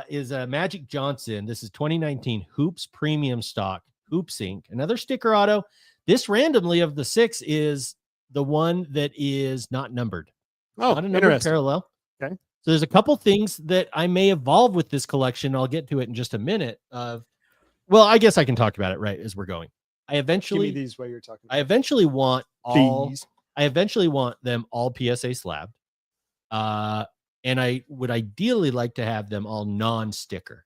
is Magic Johnson. This is 2019 Hoops Premium Stock Hoops Inc. Another sticker auto. This randomly of the 6 is the one that is not numbered. Oh, not a numbered parallel. Okay. So there's a couple things that I may evolve with this collection. I'll get to it in just a minute. Well, I guess I can talk about it right as we're going. I eventually give me these while you're talking. I eventually want them all PSA slabbed. And I would ideally like to have them all non-sticker.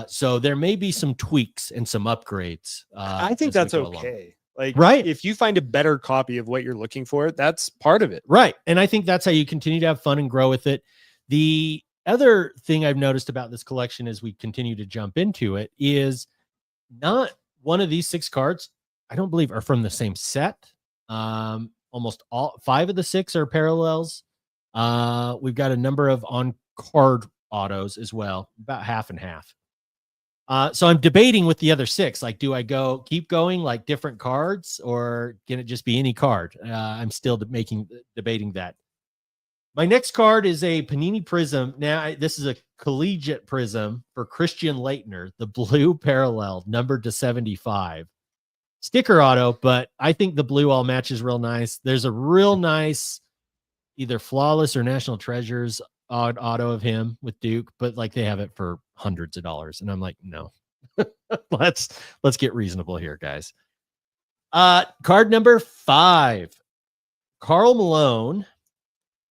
So there may be some tweaks and some upgrades. I think that's okay. Like, right. If you find a better copy of what you're looking for, that's part of it. Right. And I think that's how you continue to have fun and grow with it. The other thing I've noticed about this collection as we continue to jump into it is not one of these 6 cards, I don't believe, are from the same set. Almost all 5 of the 6 are parallels. We've got a number of on-card autos as well, about half and half. So I'm debating with the other 6. Like, do I keep going like different cards, or can it just be any card? I'm still debating that. My next card is a Panini Prism. Now, this is a collegiate prism for Christian Laettner, the blue parallel, numbered to 75. sticker auto, but I think the blue all matches real nice. There's a real nice either flawless or national treasures odd auto of him with Duke, but like they have it for hundreds of dollars. And I'm like, no, let's get reasonable here, guys. Card number 5, Karl Malone,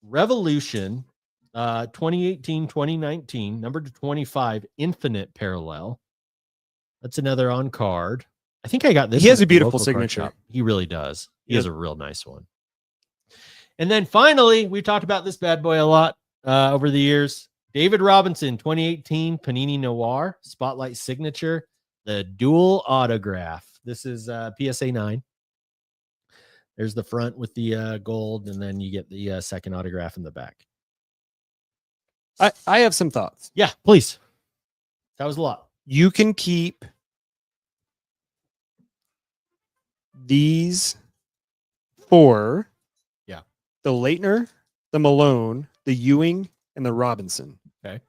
Revolution, 2018-2019, number 25, Infinite Parallel. That's another on card. I think I got this. He has at a the beautiful local card signature. shop. He really does. He has a real nice one. And then finally, we've talked about this bad boy a lot over the years. David Robinson, 2018 Panini Noir, Spotlight Signature, the dual autograph. This is PSA 9. There's the front with the gold, and then you get the second autograph in the back. I have some thoughts. Yeah, please. That was a lot. You can keep these 4. Yeah. The Leitner, the Malone, the Ewing, and the Robinson. Okay.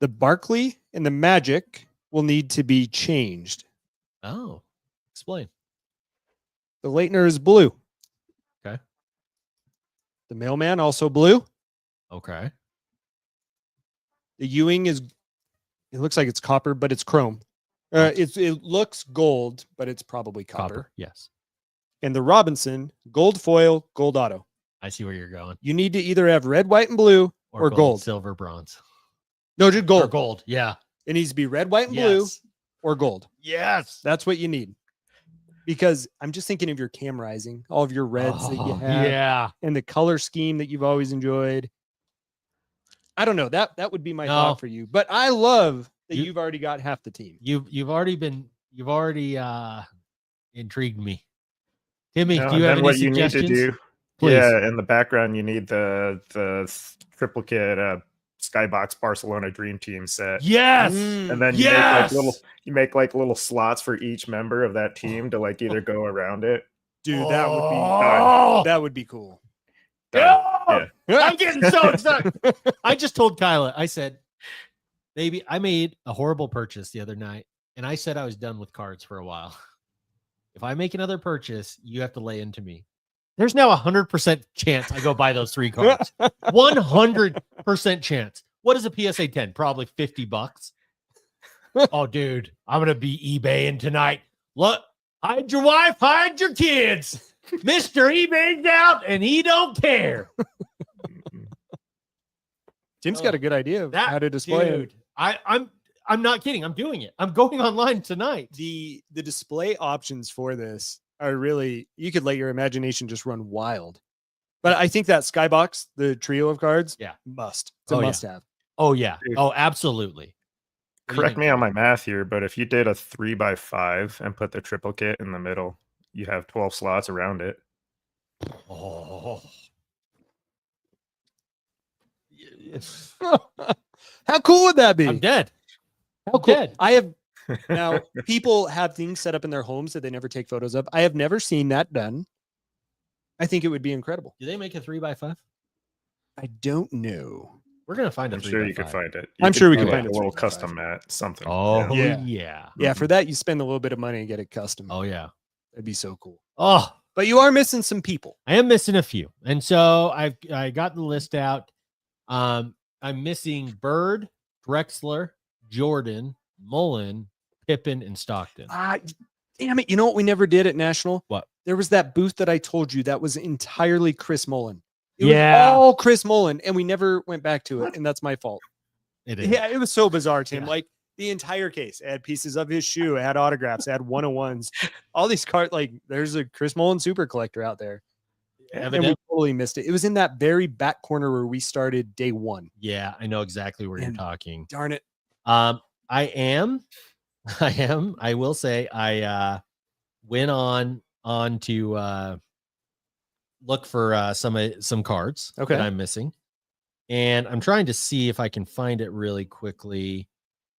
The Barkley and the Magic will need to be changed. Oh, explain. The Leitner is blue. Okay. The Mailman also blue. Okay. The Ewing is, it looks like it's copper, but it's chrome. It looks gold, but it's probably copper. Yes. And the Robinson, gold foil, gold auto. I see where you're going. You need to either have red, white, and blue or gold. Silver, bronze. No, just gold. Or gold. Yeah. It needs to be red, white, and blue or gold. Yes. That's what you need. Because I'm just thinking of your camerizing, all of your reds that you have. Yeah. And the color scheme that you've always enjoyed. I don't know. That would be my thought for you. But I love that you've already got half the team. You've already intrigued me. Timmy, No, do you have any what suggestions? you need to do? Please. Yeah, in the background you need the triplicate Skybox Barcelona Dream Team set. Yes. And then you make like little slots for each member of that team to like either go around it. Dude, Oh. that would be cool. Yeah. Yeah. I'm getting so excited. I just told Kyla, I said, baby, I made a horrible purchase the other night, and I said I was done with cards for a while. If I make another purchase, you have to lay into me. There's now 100% chance I go buy those 3 cards. 100% chance. What is a PSA 10? Probably $50. Oh, dude, I'm going to be eBaying tonight. Look, hide your wife, hide your kids. Mr. eBay's out, and he don't care. Tim's got a good idea of how to display it. I'm not kidding. I'm doing it. I'm going online tonight. The display options for this are really, you could let your imagination just run wild. But I think that Skybox, the trio of cards, it's a must have. Oh yeah. Oh, absolutely. Correct me on my math here, but if you did a 3x5 and put the triplicate in the middle, you have 12 slots around it. Oh. How cool would that be? I'm dead. How cool. I have now people have things set up in their homes that they never take photos of. I have never seen that done. I think it would be incredible. Do they make a 3x5? I don't know. We're gonna find a I'm 3x5. sure you could find it. I'm sure we could find a a little 3x5. custom mat, something. Oh Yeah. yeah. Yeah, for that you spend a little bit of money and get it custom. Oh yeah. That'd be so cool. Oh, but you are missing some people. I am missing a few, and so I got the list out. I'm missing Bird, Drexler, Jordan, Mullen, Pippen, and Stockton. Damn it! You know what we never did at National? What? There was that booth that I told you that was entirely Chris Mullen. It Yeah. was all Chris Mullen, and we never went back to it, and that's my fault. It is. Yeah, it was so bizarre, Tim. Yeah. Like the entire case, it had pieces of his shoe, it had autographs, it had 101s, all these cards. Like there's a Chris Mullen super collector out there. And we totally missed it. It was in that very back corner where we started day one. Yeah, I know exactly where you're talking. Darn it. I will say I went on to look for some cards Okay. that I'm missing. And I'm trying to see if I can find it really quickly.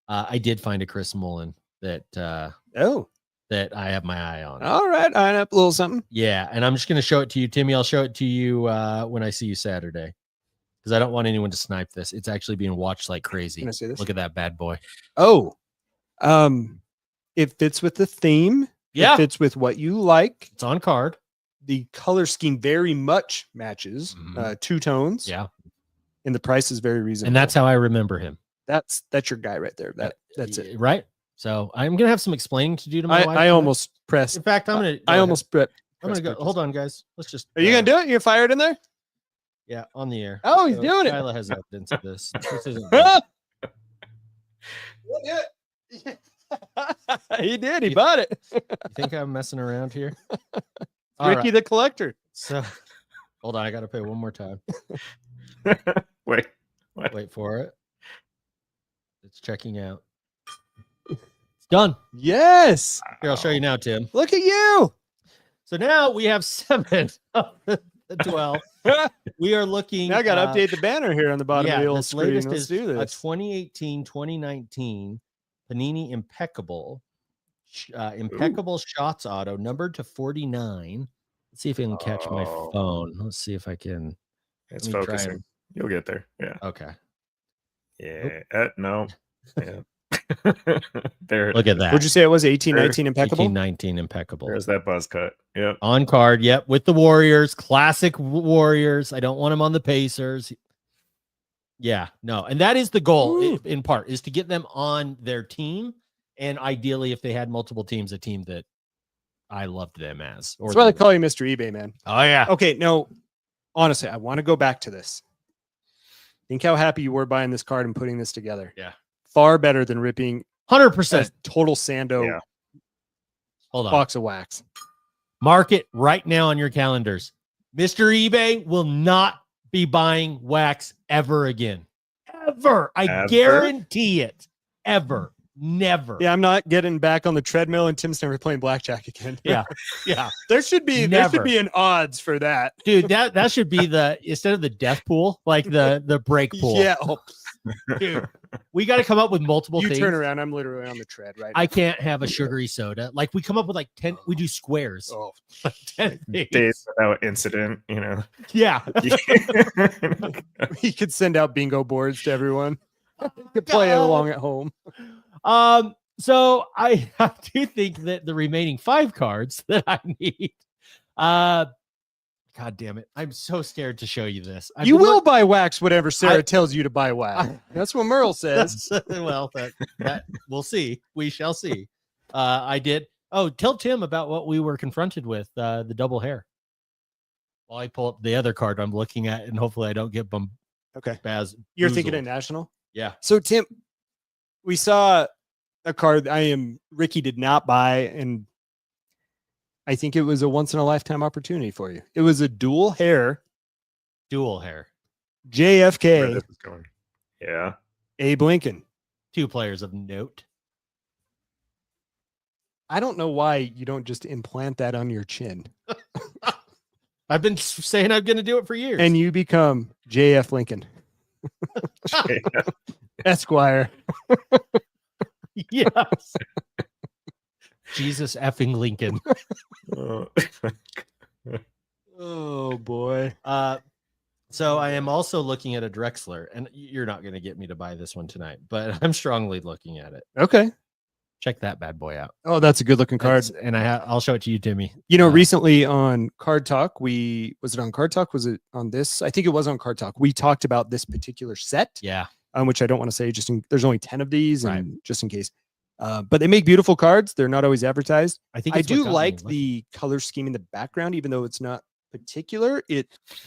I did find a Chris Mullen that that I have my eye on. All right, eye up a little something. Yeah, and I'm just going to show it to you, Timmy. I'll show it to you when I see you Saturday, because I don't want anyone to snipe this. It's actually being watched like crazy. Can I see this? Look at that bad boy. Oh, it fits with the theme Yeah. It fits with what you like. It's on card. The color scheme very much matches. Two tones. Yeah. And the price is very reasonable. And that's how I remember him. That's your guy right there. That's it. Right. So I'm gonna have some explaining to do to my wife. I almost pressed. In fact, I'm I almost pressed. I'm gonna go. Hold on, guys. Let's just. Are you gonna do it? You fire it in there? Yeah, on the air. Oh, he's doing it. Kyla has evidence of this. This isn't. He did. He bought it. You think I'm messing around here? Ricky the collector. So, hold on. I got to pay one more time. Wait. Wait for it. It's checking out. It's done. Yes. Here, I'll show you now, Tim. Look at you. So now we have 7 of the 12. We are looking. Now I got to update the banner here on the bottom of the old this screen. latest Let's is do a this. 2018-2019 Panini Impeccable. Impeccable Shots Auto, numbered to 49. Let's see if I can catch my phone. Let's see if I can. It's focusing. You'll get there. Yeah. Okay. Yeah. No. Yeah. There. Look at that. Would you say it was 18-19 Impeccable? 18-19 Impeccable. There's that buzz cut. Yep. On card. Yep. With the Warriors. Classic Warriors. I don't want them on the Pacers. Yeah. No. And that is the goal in part, is to get them on their team. And ideally, if they had multiple teams, a team that I loved them as. That's why they call you Mr. eBay, man. Oh, yeah. Okay. No, honestly, I want to go back to this. Think how happy you were buying this card and putting this together. Yeah. Far better than ripping 100%. a total Sando Hold on. box of wax. Mark it right now on your calendars. Mr. eBay will not be buying wax ever again. Ever. I guarantee it. Ever. Never. Yeah, I'm not getting back on the treadmill, and Tim's never playing blackjack again. Yeah. Yeah. There should be an odds for that. Dude, that should be the, instead of the death pool, like the break pool. Yeah. Dude, we got to come up with multiple things. You turn around, I'm literally on the tread right now. I can't have a sugary soda. Like, we come up with like 10, we do squares. Oh, 10 things. Days without incident, you know. Yeah. He could send out bingo boards to everyone. You could play along at home. So I do think that the remaining 5 cards that I need, God damn it, I'm so scared to show you this. You will buy wax whatever Sarah tells you to buy wax. That's what Merle says. Well, that we'll see. We shall see. I did. Oh, tell Tim about what we were confronted with, the double hair. While I pull up the other card I'm looking at, and hopefully I don't get bum. Okay. You're thinking of National? Yeah. So Tim, we saw a card Ricky did not buy, and I think it was a once in a lifetime opportunity for you. It was a dual hair JFK. Where this is going. Yeah. Abe Lincoln. 2 players of note. I don't know why you don't just implant that on your chin. I've been saying I'm going to do it for years. And you become JF Lincoln. Esquire. Yes. Jesus effing Lincoln. Oh boy. So I am also looking at a Drexler, and you're not going to get me to buy this one tonight, but I'm strongly looking at it. Okay. Check that bad boy out. Oh, that's a good looking card. And I'll show it to you, Timmy. You know, recently on Card Talk, was it on Card Talk? Was it on this? I think it was on Card Talk. We talked about this particular set. Yeah. Which I don't want to say, there's only 10 of these, and just in case. But they make beautiful cards. They're not always advertised. I do like the color scheme in the background, even though it's not particular.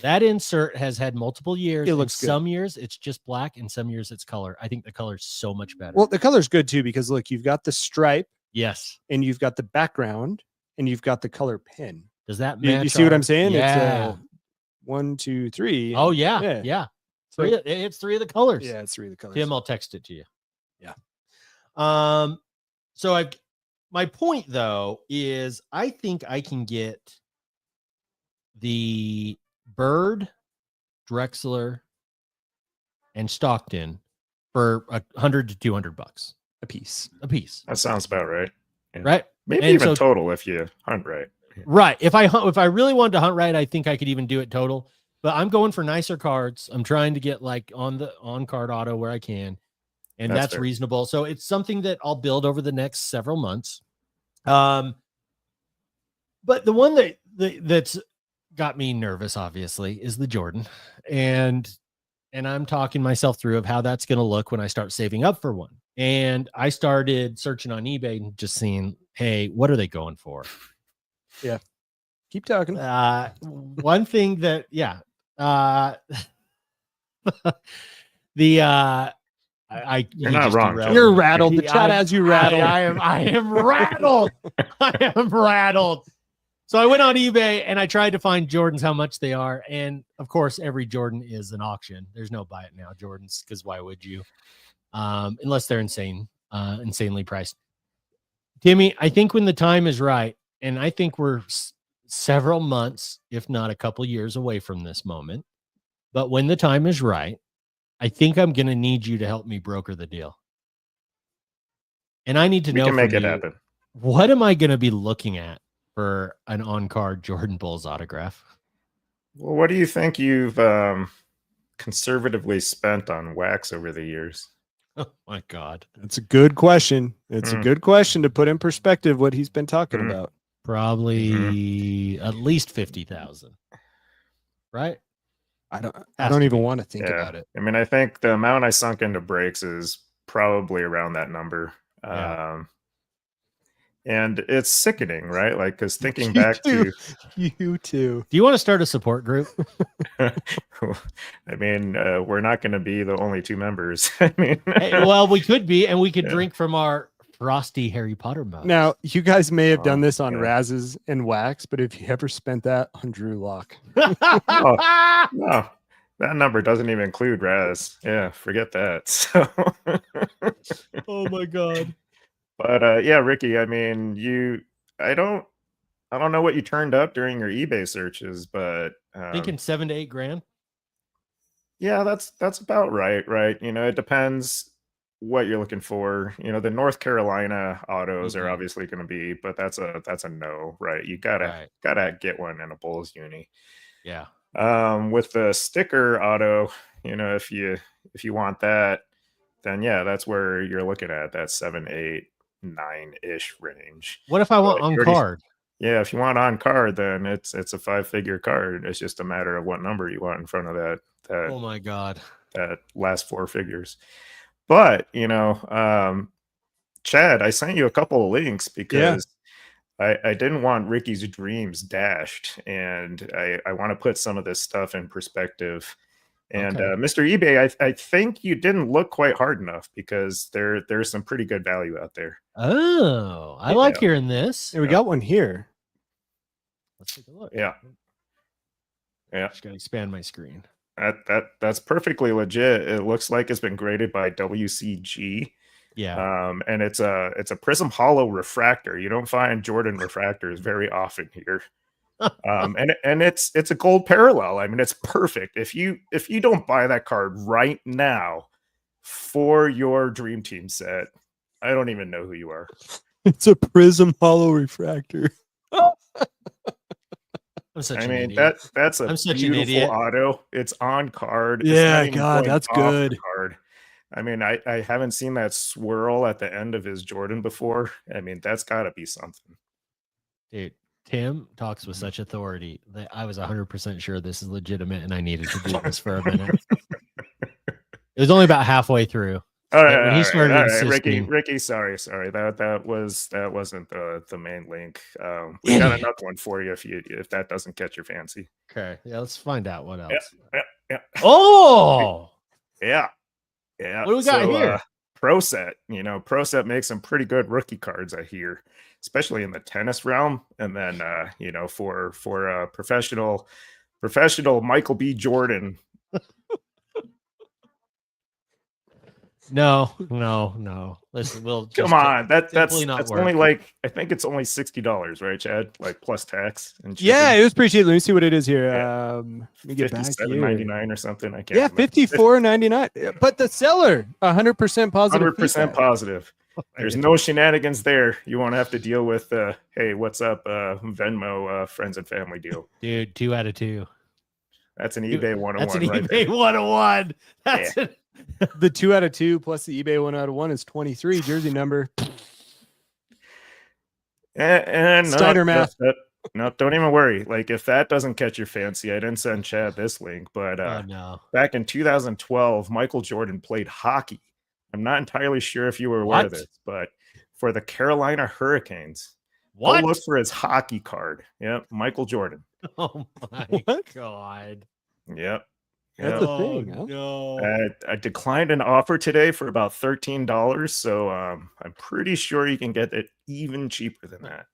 That insert has had multiple years. It looks good. Some years it's just black, and some years it's color. I think the color is so much better. Well, the color's good too, because look, you've got the stripe. Yes. And you've got the background, and you've got the color pin. Does that match? You see what I'm saying? Yeah. It's 1, 2, 3. Oh yeah. Yeah. It's 3 of the colors. Yeah, it's 3 of the colors. Tim, I'll text it to you. Yeah. So my point though is I think I can get the Bird, Drexler, and Stockton for $100 to $200 a piece. That sounds about right. Yeah. Right. Maybe even total if you hunt right. Right. If I really wanted to hunt right, I think I could even do it total. But I'm going for nicer cards. I'm trying to get like on card auto where I can. And that's reasonable. So it's something that I'll build over the next several months. But the one that's got me nervous, obviously, is the Jordan. And I'm talking myself through of how that's going to look when I start saving up for one. And I started searching on eBay and just seeing, hey, what are they going for? Yeah. Keep talking. One thing that, You're not wrong. You're rattled. The chat has you rattled. I am rattled. I am rattled. So I went on eBay and I tried to find Jordans, how much they are. And of course, every Jordan is an auction. There's no buy it now Jordans, because why would you? Unless they're insanely priced. Timmy, I think when the time is right, and I think we're several months, if not a couple years away from this moment, but when the time is right, I think I'm going to need you to help me broker the deal. And I need to know, can make it happen. What am I going to be looking at for an on-card Jordan Bulls autograph? Well, what do you think you've conservatively spent on wax over the years? Oh my God. That's a good question. It's a good question to put in perspective what he's been talking about. Probably at least 50,000. Right? I don't even want to think about it. I mean, I think the amount I sunk into breaks is probably around that number. Yeah. And it's sickening, right? Like, because thinking back to you too. Do you want to start a support group? I mean, we're not going to be the only two members. I mean, well, we could be, and we could drink from our frosty Harry Potter mug. Now, you guys may have done this on Raz's and Wax, but if you ever spent that on Drew Lock, no, that number doesn't even include Raz. Yeah, forget that. So, oh my God. But yeah, Ricky, I mean, I don't know what you turned up during your eBay searches, but thinking 7 to 8 grand. Yeah, that's about right. Right. You know, it depends what you're looking for. You know, the North Carolina autos are obviously going to be, but that's a no, right? You gotta get one in a Bulls uni. Yeah. With the sticker auto, you know, if you want that, then yeah, that's where you're looking at that 7, 8, 9-ish range. What if I want on card? Yeah, if you want on card, then it's a 5-figure card. It's just a matter of what number you want in front of that. Oh my God, that last 4 figures. But you know, Chad, I sent you a couple of links because I didn't want Ricky's dreams dashed, and I want to put some of this stuff in perspective. And Mr. eBay, I think you didn't look quite hard enough, because there's some pretty good value out there. Oh, I like hearing this. Hey, we got one here. Let's take a look. Yeah. Just gotta expand my screen. That's perfectly legit. It looks like it's been graded by WCG. Yeah. And it's a Prism Hollow refractor. You don't find Jordan refractors very often here. And it's a gold parallel. I mean, it's perfect. If you don't buy that card right now for your Dream Team set, I don't even know who you are. It's a Prism Hollow refractor. That's a beautiful auto. It's on card. Yeah, God, that's good. Card. I mean, I haven't seen that swirl at the end of his Jordan before. I mean, that's got to be something. Dude, Tim talks with such authority that I was 100% sure this is legitimate, and I needed to do this for a minute. It was only about halfway through. All right, Ricky, sorry. That wasn't the main link. We got another one for you if that doesn't catch your fancy. Okay, yeah, let's find out what else. Yeah. Oh, yeah. What do we got here? Pro Set. You know, Pro Set makes some pretty good rookie cards, I hear, especially in the tennis realm. And then you know, for professional Michael B. Jordan. No. Listen, we'll just come on. That's not only like, I think it's only $60, right, Chad? Like plus tax and shipping. Yeah, it was pretty cheap. Let me see what it is here. Let me get back here. $57.99 or something. I can't. Yeah, $54.99. But the seller, 100% positive. 100% positive. There's no shenanigans there. You won't have to deal with hey, what's up, Venmo friends and family deal. Dude, 2 out of 2. That's an eBay 101. That's an right eBay there. 101. That's it. The 2 out of 2 plus the eBay 1 out of 1 is 23 jersey number. And Steiner math. No, don't even worry. Like, if that doesn't catch your fancy, I didn't send Chad this link, but Oh no. back in 2012, Michael Jordan played hockey. I'm not entirely sure if you were aware of What? this, but for the Carolina Hurricanes. What? Go look for his hockey card. Yep, Michael Jordan. Oh my God. Yep. That's Yep. a thing, huh? No. I declined an offer today for about $13, so I'm pretty sure you can get it even cheaper than that.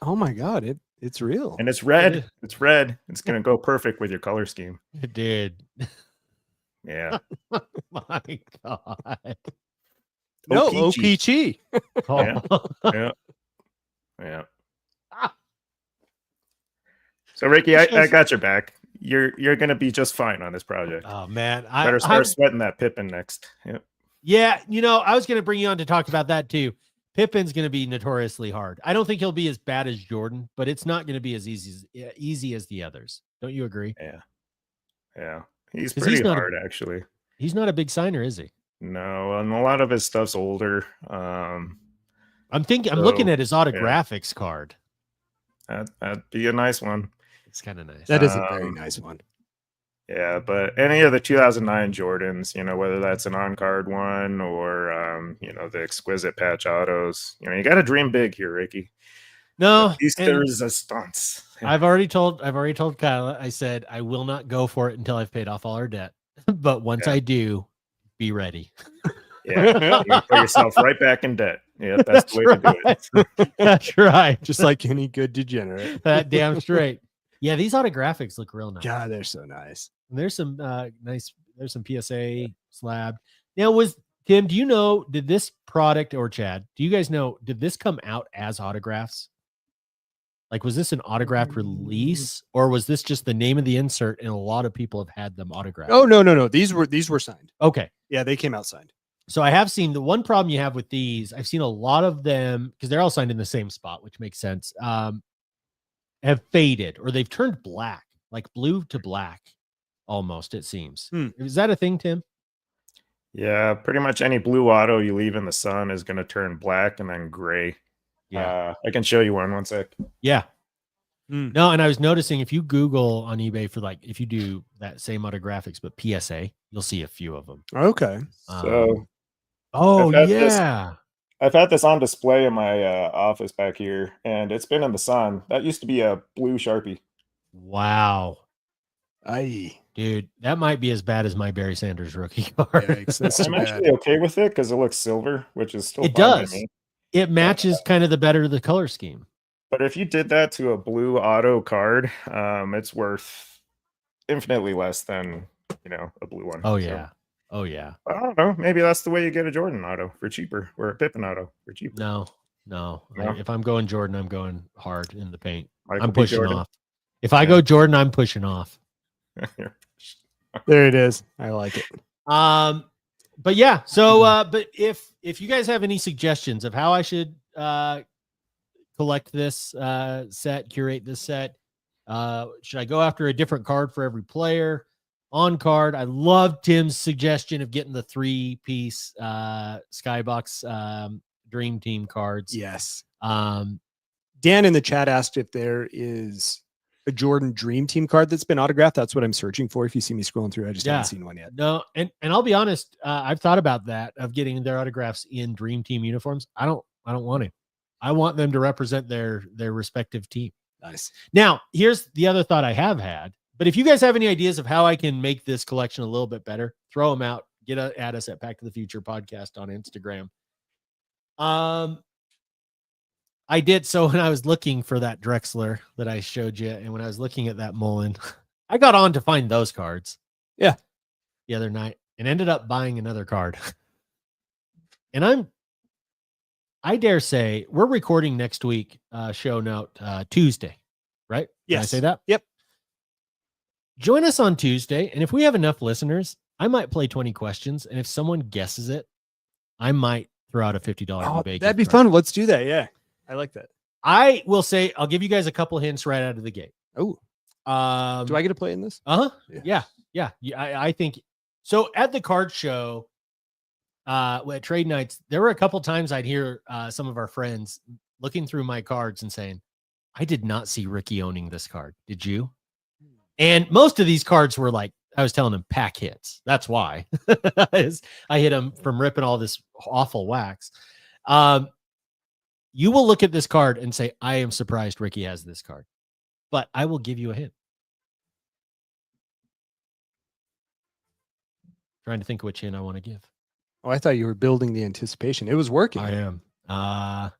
Oh my God, it's real. And it's red. It is. It's red. It's gonna go perfect with your color scheme. It did. Yeah. My God. No, OPG. OPG. Oh. Yeah. Yeah. So Ricky, I got your back. You're gonna be just fine on this project. Oh man. Better start sweating that Pippin next. Yep. Yeah, I was going to bring you on to talk about that too. Pippin's going to be notoriously hard. I don't think he'll be as bad as Jordan, but it's not going to be as easy as the others. Don't you agree? Yeah. Yeah. He's 'Cause pretty hard, actually. He's not a big signer, is he? No, and a lot of his stuff's older. I'm looking at his autographics card. That'd be a nice one. It's kind of nice. That is a very nice one. Yeah, but any of the 2009 Jordans, whether that's an on-card one or, the exquisite patch autos, you got to dream big here, Ricky. No, There's a stunts. I've already told Kyla, I said, I will not go for it until I've paid off all our debt. But once I do, be ready. Yeah, you put yourself right back in debt. Yeah, that's the way to do it. That's right. Just like any good degenerate. That damn straight. Yeah, these autographics look real nice. God, they're so nice. And there's some there's some PSA slab. Now, Tim, do you know, did this product, or Chad, do you guys know, did this come out as autographs? Like, was this an autographed release, or was this just the name of the insert and a lot of people have had them autographed? Oh, no. These were signed. Okay. Yeah, they came out signed. So I have seen, the one problem you have with these, I've seen a lot of them, because they're all signed in the same spot, which makes sense, have faded, or they've turned black, like blue to black almost, it seems. Is that a thing, Tim? Yeah, pretty much any blue auto you leave in the sun is going to turn black and then gray. Yeah. I can show you one sec. Yeah. No, and I was noticing, if you Google on eBay for, like, if you do that same autographics but PSA, you'll see a few of them. Okay. So I've had this on display in my office back here, and it's been in the sun. That used to be a blue Sharpie. Wow. Aye. Dude, that might be as bad as my Barry Sanders rookie card. Yikes, I'm actually okay with it because it looks silver, which is still It fine by does. me. It matches kind of the color scheme. But if you did that to a blue auto card, it's worth infinitely less than a blue one. Oh So, yeah. Oh yeah. I don't know. Maybe that's the way you get a Jordan auto for cheaper, or a Pippin auto for cheaper. No. No? If I'm going Jordan, I'm going hard in the paint. Michael I'm B. pushing Jordan. off. If I go Jordan, I'm pushing off. There it is. I like it. But yeah, so but if you guys have any suggestions of how I should collect this set, curate this set, should I go after a different card for every player? On card, I love Tim's suggestion of getting the 3-piece Skybox Dream Team cards. Yes. Dan in the chat asked if there is a Jordan Dream Team card that's been autographed. That's what I'm searching for. If you see me scrolling through, I just haven't seen one yet. No, and I'll be honest, I've thought about that, of getting their autographs in Dream Team uniforms. I don't want to. I want them to represent their respective team. Nice. Now, here's the other thought I have had. But if you guys have any ideas of how I can make this collection a little bit better, throw them out. At us at Back to the Future Podcast on Instagram. I did. So when I was looking for that Drexler that I showed you, and when I was looking at that Mullen, I got on to find those cards. Yeah. The other night, and ended up buying another card. And I dare say, we're recording next week, show note, Tuesday, right? Yes. Can I say that? Yep. Join us on Tuesday, and if we have enough listeners, I might play 20 questions, and if someone guesses it, I might throw out a $50 eBay. That'd be fun. Let's do that. Yeah, I like that. I will say, I'll give you guys a couple hints right out of the gate. Oh, do I get to play in this? Yeah. I think so. At the card show, at trade nights, there were a couple times I'd hear some of our friends looking through my cards and saying, I did not see Ricky owning this card. Did you? And most of these cards were like, I was telling him, pack hits. That's why. I hit him from ripping all this awful wax. You will look at this card and say, I am surprised Ricky has this card. But I will give you a hint. Trying to think which hint I want to give. Oh, I thought you were building the anticipation. It was working. I am. I'm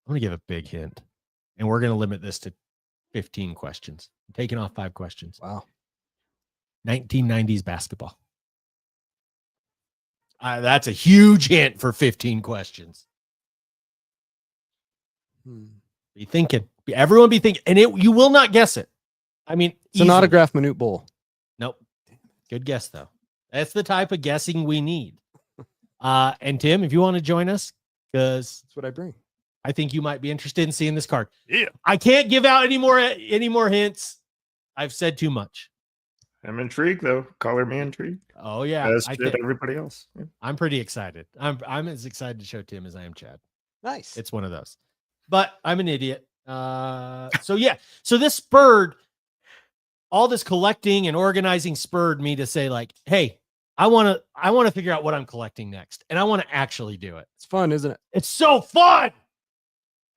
going to give a big hint. And we're going to limit this to 15 questions. I'm taking off 5 questions. Wow. 1990s basketball. That's a huge hint for 15 questions. Be thinking. Everyone be thinking. And you will not guess it. I mean, it's an autograph Minute Bowl. Nope. Good guess, though. That's the type of guessing we need. And Tim, if you want to join us, because that's what I bring. I think you might be interested in seeing this card. Yeah. I can't give out any more hints. I've said too much. I'm intrigued, though. Color me intrigued. Oh, yeah. As did everybody else. Yeah. I'm pretty excited. I'm as excited to show Tim as I am Chad. Nice. It's one of those. But I'm an idiot. So, yeah. So this spurred, all this collecting and organizing spurred me to say, like, hey, I want to figure out what I'm collecting next. And I want to actually do it. It's fun, isn't it? It's so fun.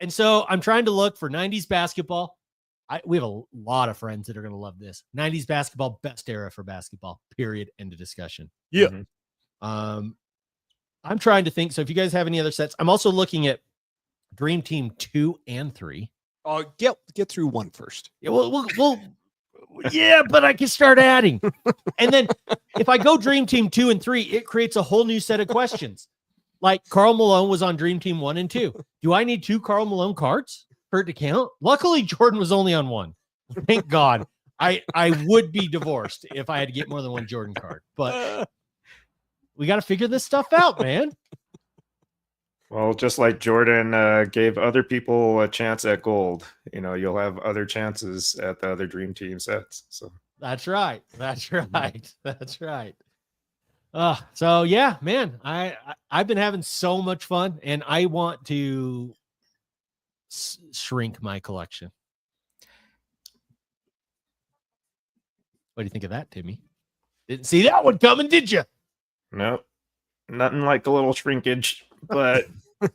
And so I'm trying to look for 90s basketball. We have a lot of friends that are going to love this. 90s basketball, best era for basketball, period. End of discussion. Yeah. I'm trying to think. So if you guys have any other sets, I'm also looking at Dream Team 2 and 3. Oh, get through 1 first. Yeah, we'll yeah, but I can start adding. And then if I go Dream Team 2 and 3, it creates a whole new set of questions. Like Karl Malone was on Dream Team 1 and 2. Do I need 2 Karl Malone cards for it to count? Luckily, Jordan was only on 1. Thank God. I would be divorced if I had to get more than 1 Jordan card. But we got to figure this stuff out, man. Well, just like Jordan gave other people a chance at gold, you'll have other chances at the other Dream Team sets. So that's right. That's right. That's right. So yeah, man, I've been having so much fun, and I want to shrink my collection. What do you think of that, Timmy? Didn't see that one coming, did you? Nope. Nothing like a little shrinkage, but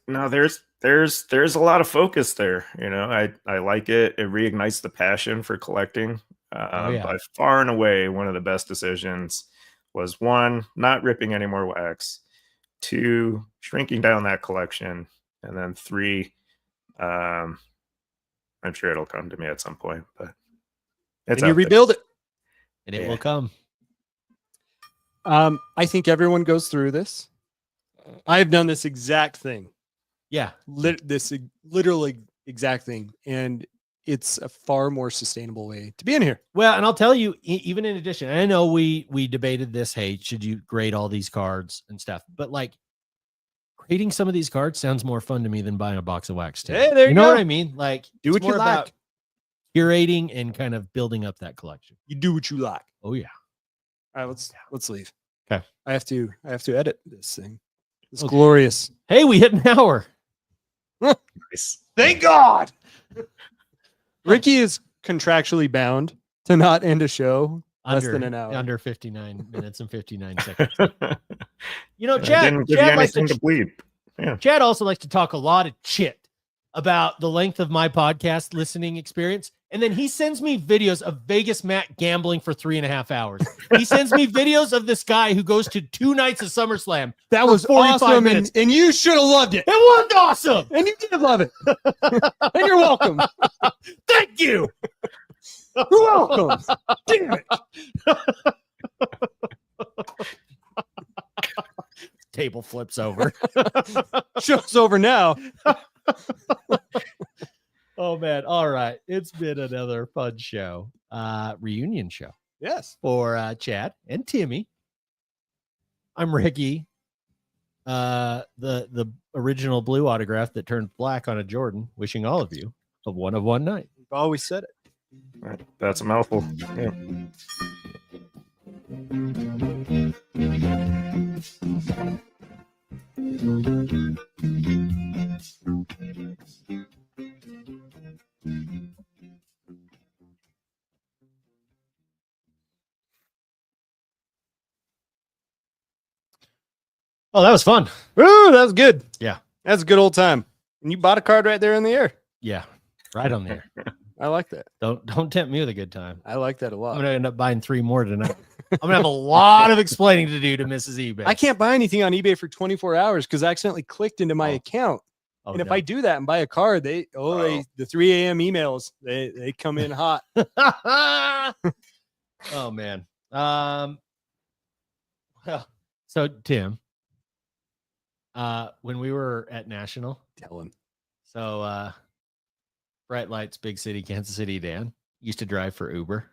no, there's a lot of focus there. I like it. It reignites the passion for collecting. By far and away, one of the best decisions was 1, not ripping any more wax, 2, shrinking down that collection, and then 3, I'm sure it'll come to me at some point, but it's you rebuild it, and it will come. I think everyone goes through this. I've done this exact thing. Yeah. This literally exact thing. And it's a far more sustainable way to be in here. Well, and I'll tell you, even in addition, I know we debated this. Hey, should you grade all these cards and stuff? But like grading some of these cards sounds more fun to me than buying a box of wax too. Hey, there you know go. What I mean? Like do what you like. Curating and kind of building up that collection. You do what you like. Oh yeah. All right, let's leave. Okay. I have to edit this thing. It's glorious. Hey, we hit an hour. Nice. Thank God. Ricky is contractually bound to not end a show less than an hour. Under 59 minutes and 59 seconds. Chad Chad likes to bleep. Yeah. Chad also likes to talk a lot of shit about the length of my podcast listening experience. And then he sends me videos of Vegas Matt gambling for 3.5 hours. He sends me videos of this guy who goes to 2 nights of SummerSlam. That was awesome, and you should have loved it. It was awesome. And you did love it. And you're welcome. Thank you. You're welcome. Damn it. Table flips over. Show's over now. Oh man. All right. It's been another fun show. Reunion show. Yes. For Chad and Timmy. I'm Ricky. The original blue autograph that turned black on a Jordan, wishing all of you a one of one night. We've always said it. That's a mouthful. Yeah. Oh, that was fun. Ooh, that was good. Yeah. That's a good old time. And you bought a card right there in the air. Yeah, right on there. I like that. Don't tempt me with a good time. I like that a I'm lot. gonna end up buying 3 more tonight. I'm gonna have a lot of explaining to do to Mrs. eBay. I can't buy anything on eBay for 24 hours because I accidentally clicked into my account. Oh, And if no. I do that and buy a card, the 3 a.m. emails, they come in hot. Oh man. Well, so Tim, when we were at National, Tell him. so Bright Lights, Big City, Kansas City, Dan used to drive for Uber.